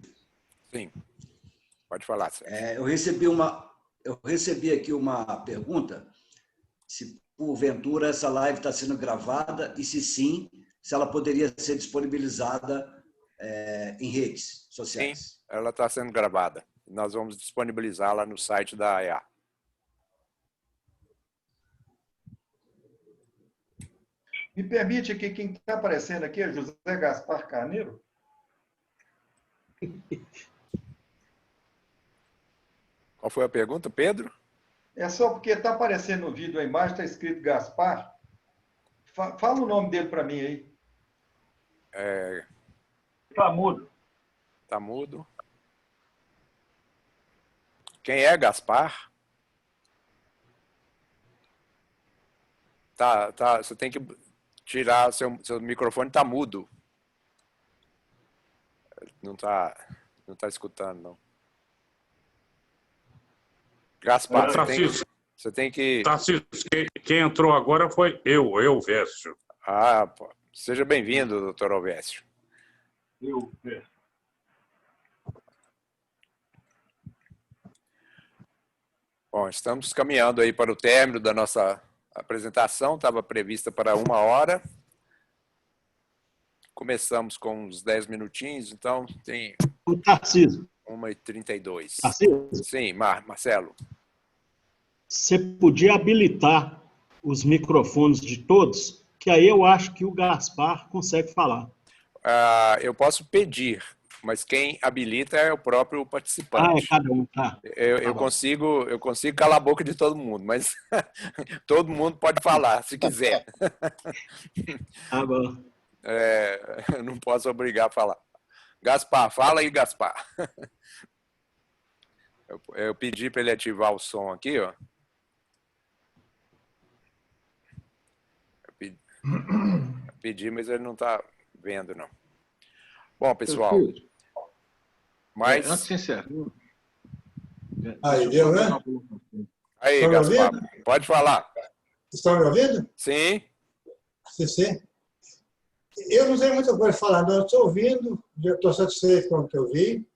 Sim. Pode falar, eu recebi aqui uma pergunta, se porventura essa live está sendo gravada e, se sim, se ela poderia ser disponibilizada em redes sociais. Sim, ela está sendo gravada. Nós vamos disponibilizá-la no site da AEA. Me permite que quem está aparecendo aqui é José Gaspar Carneiro? Qual foi a pergunta, Pedro? É só porque está aparecendo no vídeo a imagem, está escrito Gaspar. Fala o nome dele para mim aí. Está mudo. Está mudo. Quem é Gaspar? Você tem que tirar, seu microfone está mudo. Não está escutando, não. Gaspar, você tem que... Tarcísio, quem entrou agora foi eu, Vécio. Seja bem-vindo, doutor Alvécio. Vécio. Bom, estamos caminhando aí para o término da nossa apresentação, estava prevista para 1 hora. Começamos com uns 10 minutinhos, então tem... O Tarcísio. 1h32. Tarcísio? Sim, Marcelo. Você podia habilitar os microfones de todos, que aí eu acho que o Gaspar consegue falar. Eu posso pedir, mas quem habilita é o próprio participante. É cada um, tá. Eu consigo calar a boca de todo mundo, mas todo mundo pode falar, se quiser. Tá bom. Eu não posso obrigar a falar. Gaspar, fala aí, Gaspar. Eu pedi para ele ativar o som aqui, ó. Eu pedi, mas ele não está vendo, não. Bom, pessoal. Mas... Antes de encerrar. Aí, deu, né? Aí, Gaspar, pode falar. Estão me ouvindo? Sim. Sim. Eu não tenho muita coisa a falar, não. Eu estou ouvindo, estou satisfeito com o que eu vi,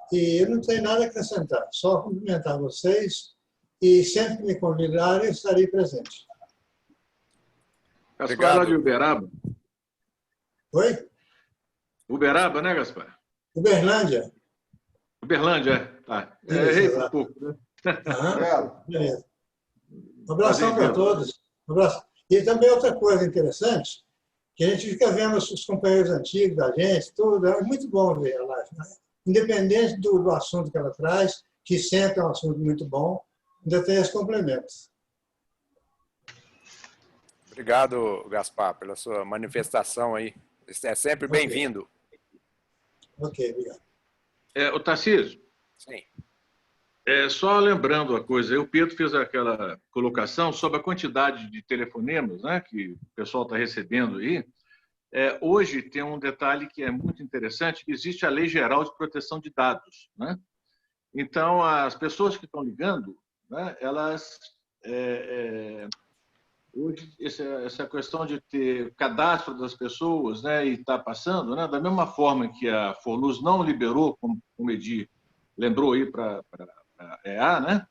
e eu não tenho nada a acrescentar. Só cumprimentar vocês, e sempre que me convidarem, eu estarei presente. Gaspar lá de Uberaba. Oi? Uberaba, né, Gaspar? Uberlândia. Uberlândia, tá. Errei um pouco, né? Beleza. Um abração para todos. Um abraço. E também outra coisa interessante, que a gente fica vendo os companheiros antigos da gente, tudo, é muito bom ver a live, né? Independente do assunto que ela traz, que sempre é um assunto muito bom, ainda tem esse complemento. Obrigado, Gaspar, pela sua manifestação aí. É sempre bem-vindo. Ok, obrigado. O Tarcísio, Sim. Só lembrando a coisa, o Pedro fez aquela colocação sobre a quantidade de telefonemas, né, que o pessoal está recebendo aí. Hoje tem um detalhe que é muito interessante, que existe a Lei Geral de Proteção de Dados, né? Então, as pessoas que estão ligando, né, elas... hoje, essa questão de ter cadastro das pessoas, né, e estar passando, né, da mesma forma que a Forluz não liberou, como o Edir lembrou aí para a EA, né,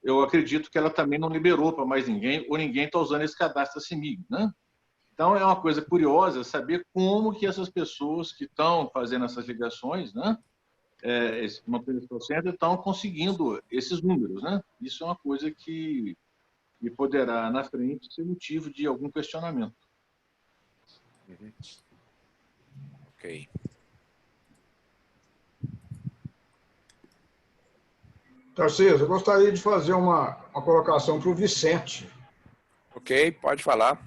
eu acredito que ela também não liberou para mais ninguém, ou ninguém está usando esse cadastro da CEMIG, né? Então, é uma coisa curiosa saber como que essas pessoas que estão fazendo essas ligações, né, uma center, estão conseguindo esses números, né? Isso é uma coisa que poderá, na frente, ser motivo de algum questionamento. Ok. Tarcísio, eu gostaria de fazer uma colocação para o Vicente. Ok, pode falar.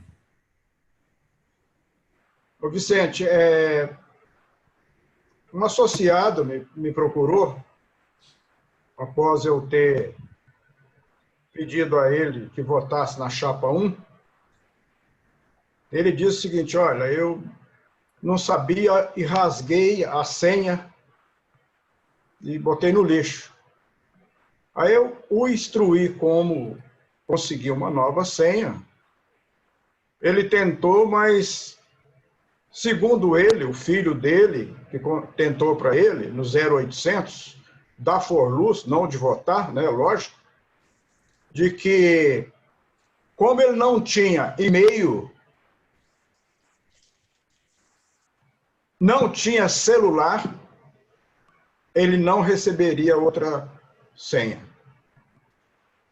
Ô, Vicente, um associado me procurou, após eu ter pedido a ele que votasse na chapa 1. Ele disse o seguinte: olha, eu não sabia e rasguei a senha e botei no lixo. Aí eu o instruí como conseguir uma nova senha. Ele tentou, mas, segundo ele, o filho dele, que tentou para ele, no 0800, da Forluz, não de votar, né, lógico, de que, como ele não tinha e-mail, não tinha celular, ele não receberia outra senha.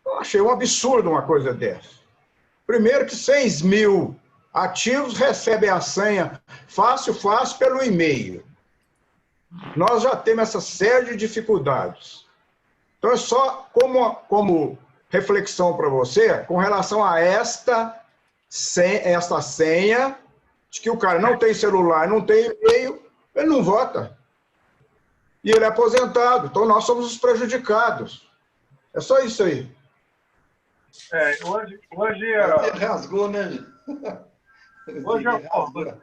Eu achei um absurdo uma coisa dessa. Primeiro que 6 mil ativos recebem a senha fácil pelo e-mail. Nós já temos essa série de dificuldades. Então, é só como reflexão para você, com relação a esta senha, de que o cara não tem celular, não tem e-mail, ele não vota. E ele é aposentado, então nós somos os prejudicados. É só isso aí. Hoje rasgou, né? Hoje a Forluz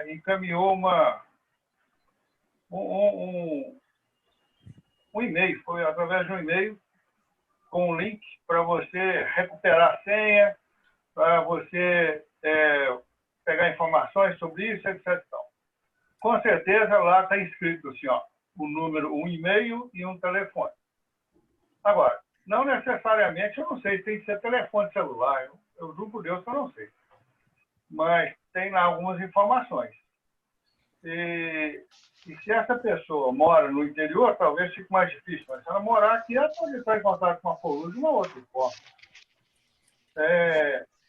encaminhou um e-mail, foi através de um e-mail com um link para você recuperar a senha, para você pegar informações sobre isso, etc. Com certeza lá está escrito assim, ó, o número, um e-mail e um telefone. Agora, não necessariamente, eu não sei, tem que ser telefone celular, eu juro por Deus que eu não sei. Mas tem lá algumas informações. E se essa pessoa mora no interior, talvez fique mais difícil, mas se ela morar aqui, ela pode estar em contato com a Forluz de uma outra forma.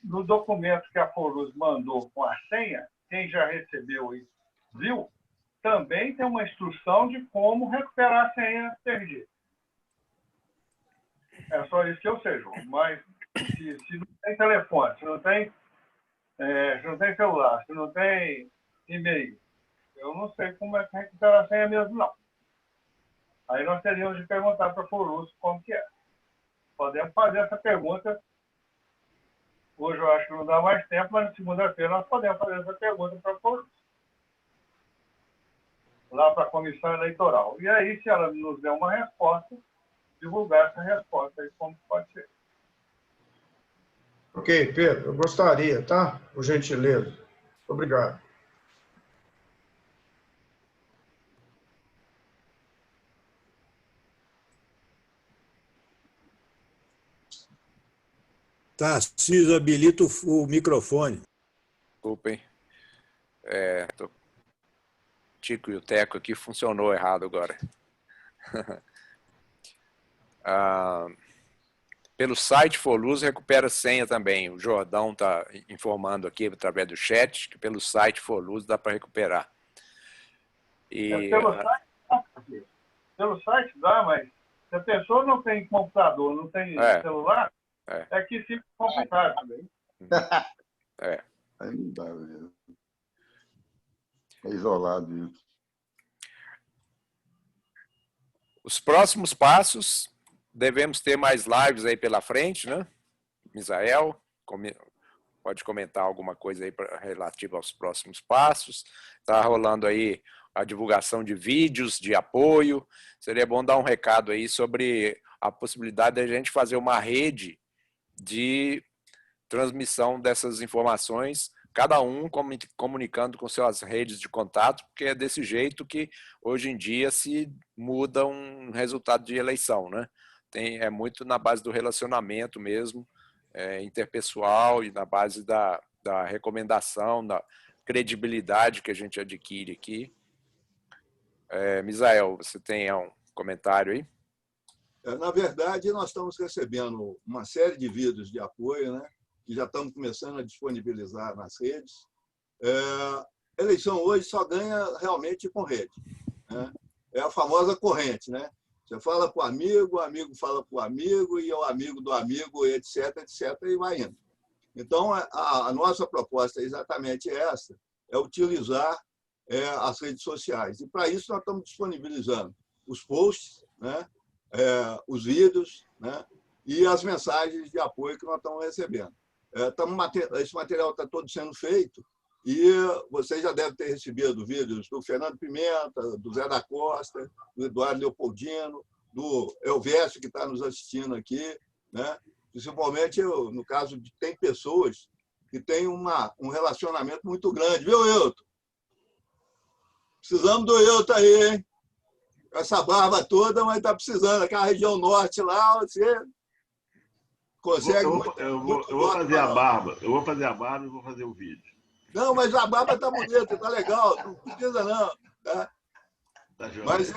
No documento que a Forluz mandou com a senha, quem já recebeu e viu, também tem uma instrução de como recuperar a senha perdida. É só isso que eu sei, João. Mas se não tem telefone, se não tem celular, se não tem e-mail, eu não sei como é que recuperar a senha mesmo, não. Aí nós teríamos de perguntar para a Forluz como que é. Podemos fazer essa pergunta. Hoje eu acho que não dá mais tempo, mas na segunda-feira nós podemos fazer essa pergunta para a Forluz. Lá para a comissão eleitoral. E aí, se ela nos der uma resposta, divulgar essa resposta aí, como pode ser. Ok, Pedro, eu gostaria, tá? Por gentileza. Obrigado. Tarcísio, habilita o microfone. Desculpem. Tico e o Teco aqui funcionou errado agora. Pelo site Forluz recupera senha também. O Jordão está informando aqui através do chat que pelo site Forluz dá para recuperar. Pelo site dá, mas se a pessoa não tem computador, não tem celular, é que fica complicado também. É. Aí não dá mesmo. É isolado isso. Os próximos passos, devemos ter mais lives aí pela frente, né? Misael, pode comentar alguma coisa aí relativa aos próximos passos. Está rolando aí a divulgação de vídeos de apoio. Seria bom dar um recado aí sobre a possibilidade de a gente fazer uma rede de transmissão dessas informações, cada um comunicando com suas redes de contato, porque é desse jeito que hoje em dia se muda um resultado de eleição, né? É muito na base do relacionamento mesmo, interpessoal, e na base da recomendação, da credibilidade que a gente adquire aqui. Misael, você tem um comentário aí? Na verdade, nós estamos recebendo uma série de vídeos de apoio, né, que já estamos começando a disponibilizar nas redes. A eleição hoje só ganha realmente com rede, né? É a famosa corrente, né? Você fala para o amigo fala para o amigo, e é o amigo do amigo, etc., etc., e vai indo. Então, a nossa proposta é exatamente essa, é utilizar as redes sociais. E, para isso, nós estamos disponibilizando os posts, né, os vídeos, né, e as mensagens de apoio que nós estamos recebendo. Esse material está todo sendo feito, e vocês já devem ter recebido vídeos do Fernando Pimenta, do Zé da Costa, do Eduardo Leopoldino, do Elvésio, que está nos assistindo aqui, né? Principalmente, no caso, tem pessoas que têm um relacionamento muito grande. Viu, Hilton? Precisamos do Hilton aí, hein? Essa barba toda, mas está precisando. Aquela região norte lá, você consegue... Eu vou fazer a barba. Eu vou fazer a barba e vou fazer o vídeo. Não, mas a barba está bonita, está legal. Não precisa, não. Tá? Mas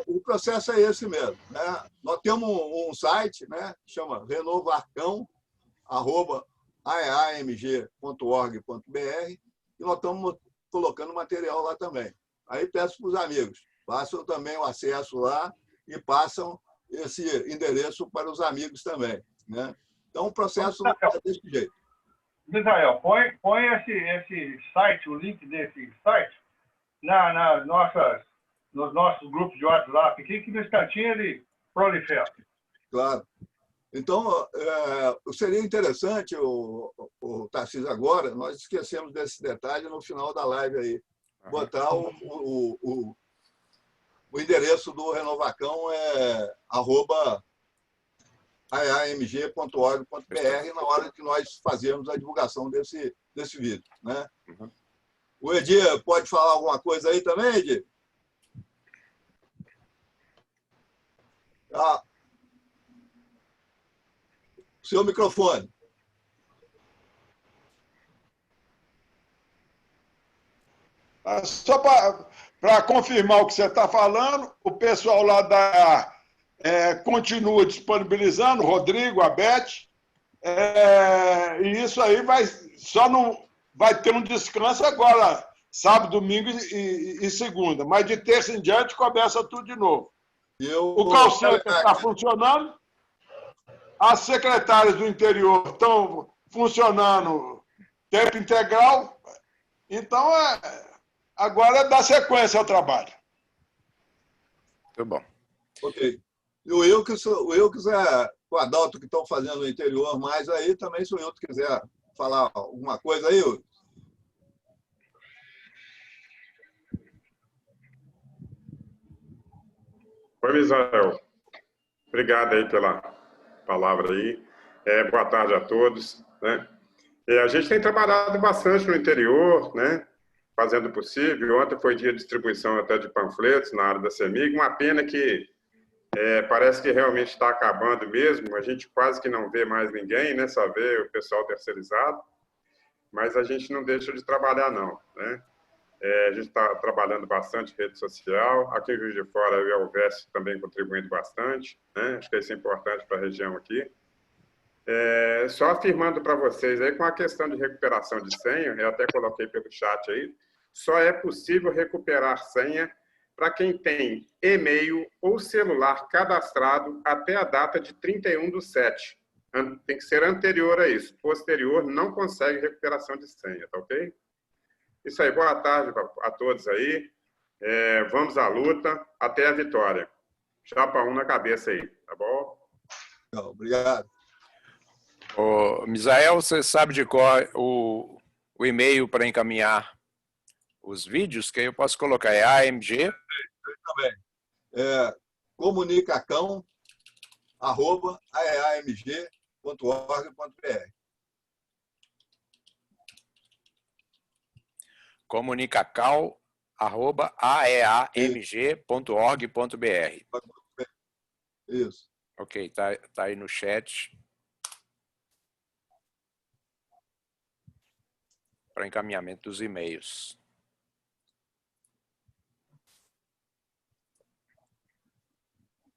o processo é esse mesmo, né? Nós temos um site, né, que chama renovarcão@aeamg.org.br, e nós estamos colocando material lá também. Aí peço para os amigos, passam também o acesso lá e passam esse endereço para os amigos também, né? Então, o processo é desse jeito. Misael, põe esse site, o link desse site, nos nossos grupos de WhatsApp aqui, que no instantinho ele prolifera. Claro. Então, seria interessante, o Tarcísio, agora, nós esquecemos desse detalhe no final da live aí, botar o endereço do Renovacão @aamg.org.br na hora que nós fazermos a divulgação desse vídeo, né? O Edir pode falar alguma coisa aí também, Edir? Seu microfone. Só para confirmar o que você está falando, o pessoal lá continua disponibilizando, Rodrigo, a Beth, e isso aí vai ter um descanso agora, sábado, domingo e segunda, mas de terça em diante começa tudo de novo. O call center está funcionando, as secretárias do interior estão funcionando tempo integral, então agora é dar sequência ao trabalho. Muito bom. Ok. E o Wilkes, o Adalto, que estão fazendo no interior mais aí, também, se o Wilkes quiser falar alguma coisa aí, Wilkes. Oi, Misael. Obrigado aí pela palavra aí. Boa tarde a todos, né? A gente tem trabalhado bastante no interior, né? Fazendo o possível. Ontem foi dia de distribuição até de panfletos na área da CEMIG. Uma pena que parece que realmente está acabando mesmo. A gente quase que não vê mais ninguém, né? Só vê o pessoal terceirizado. Mas a gente não deixa de trabalhar, não, né? A gente está trabalhando bastante rede social. Aqui em Juiz de Fora, eu e a Elvésio também contribuindo bastante, né? Acho que isso é importante para a região aqui. Só afirmando para vocês aí, com a questão de recuperação de senha, eu até coloquei pelo chat aí, só é possível recuperar senha para quem tem e-mail ou celular cadastrado até a data de 31/7. tem que ser anterior a isso. Posterior, não consegue recuperação de senha, tá ok? Isso aí, boa tarde a todos aí. Vamos à luta, até a vitória. Chapa 1 na cabeça aí, tá bom? Obrigado. Ô, Misael, você sabe de qual o e-mail para encaminhar os vídeos? Que eu posso colocar, é AMG? Também. comunicacão@aeamg.org.br. comunicacau@aeamg.org.br. Isso. Ok, tá aí no chat. Para encaminhamento dos e-mails.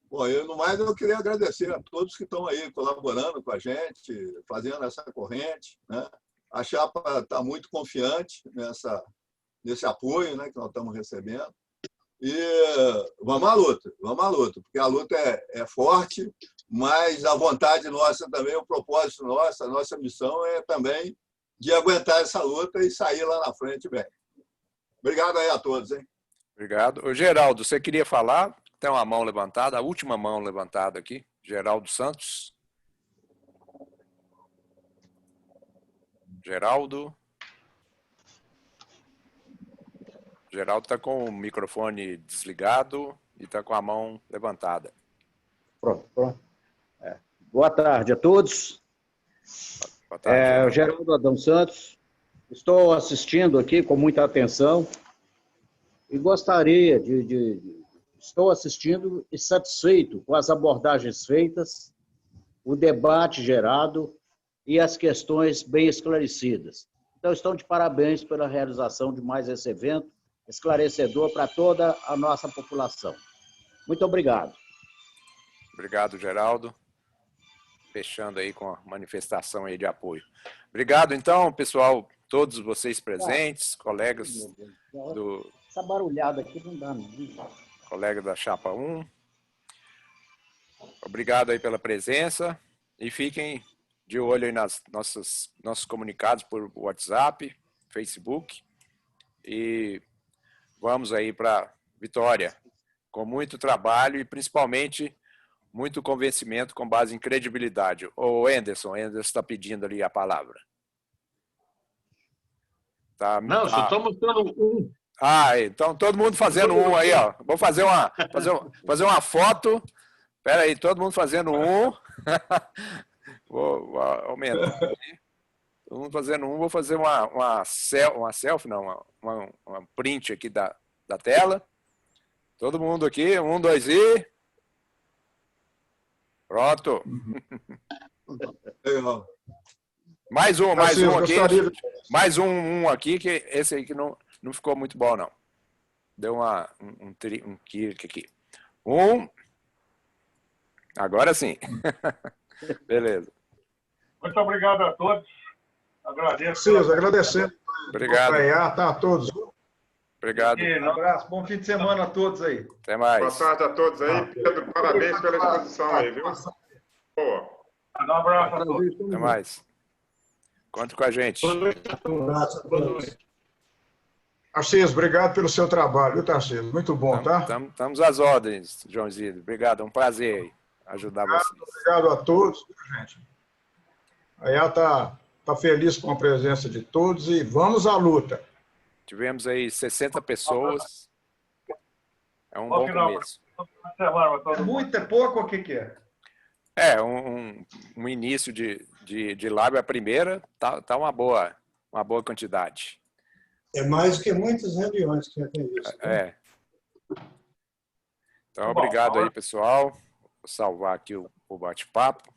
Bom, no mais, eu queria agradecer a todos que estão aí colaborando com a gente, fazendo essa corrente, né? A Chapa está muito confiante nesse apoio, né, que nós estamos recebendo. E vamos à luta, porque a luta é forte, mas a vontade nossa também, o propósito nosso, a nossa missão é também de aguentar essa luta e sair lá na frente bem. Obrigado aí a todos, hein? Obrigado. Ô, Geraldo, você queria falar? Tem uma mão levantada, a última mão levantada aqui. Geraldo Santos. Geraldo. Geraldo está com o microfone desligado e está com a mão levantada. Pronto. Boa tarde a todos. Boa tarde. Geraldo Adão Santos. Estou assistindo aqui com muita atenção e gostaria Estou assistindo e satisfeito com as abordagens feitas, o debate gerado e as questões bem esclarecidas. Então, estou de parabéns pela realização de mais esse evento esclarecedor para toda a nossa população. Muito obrigado. Obrigado, Geraldo. Fechando aí com a manifestação aí de apoio. Obrigado, então, pessoal, todos vocês presentes, colegas do... Essa barulhada aqui não dá, não. Colega da Chapa 1. Obrigado aí pela presença e fiquem de olho aí nas nossos comunicados por WhatsApp, Facebook e vamos aí para vitória com muito trabalho e principalmente muito convencimento com base em credibilidade. O Anderson está pedindo ali a palavra. Não, só estou mostrando um. Então todo mundo fazendo um aí, ó. Vou fazer uma foto. Espera aí, todo mundo fazendo um. Vou aumentar aqui. Todo mundo fazendo um. Vou fazer uma selfie, não, uma print aqui da tela. Todo mundo aqui, 1, 2 e... Pronto. Mais um aqui. Mais um aqui, que esse aí que não ficou muito bom, não. Deu um clique aqui. Agora sim. Beleza. Muito obrigado a todos. Agradeço. Sim, agradecendo. Obrigado. Tá, a todos. Obrigado. Um abraço, bom fim de semana a todos aí. Até mais. Boa tarde a todos aí. Pedro, parabéns pela exposição aí, viu? Boa. Um abraço a todos. Até mais. Conte com a gente. Um abraço a todos. Tarcísio, obrigado pelo seu trabalho, viu, Tarcísio? Muito bom, tá? Estamos às ordens, Joãozinho. Obrigado, é um prazer ajudar vocês. Obrigado a todos, gente. A IA tá feliz com a presença de todos e vamos à luta. Tivemos aí 60 pessoas. É um bom começo. É muito, é pouco, o que é? É, um início de live, a primeira, tá uma boa quantidade. É mais do que muitas reuniões que já tem visto. Né? Então, obrigado aí, pessoal. Vou salvar aqui o bate-papo.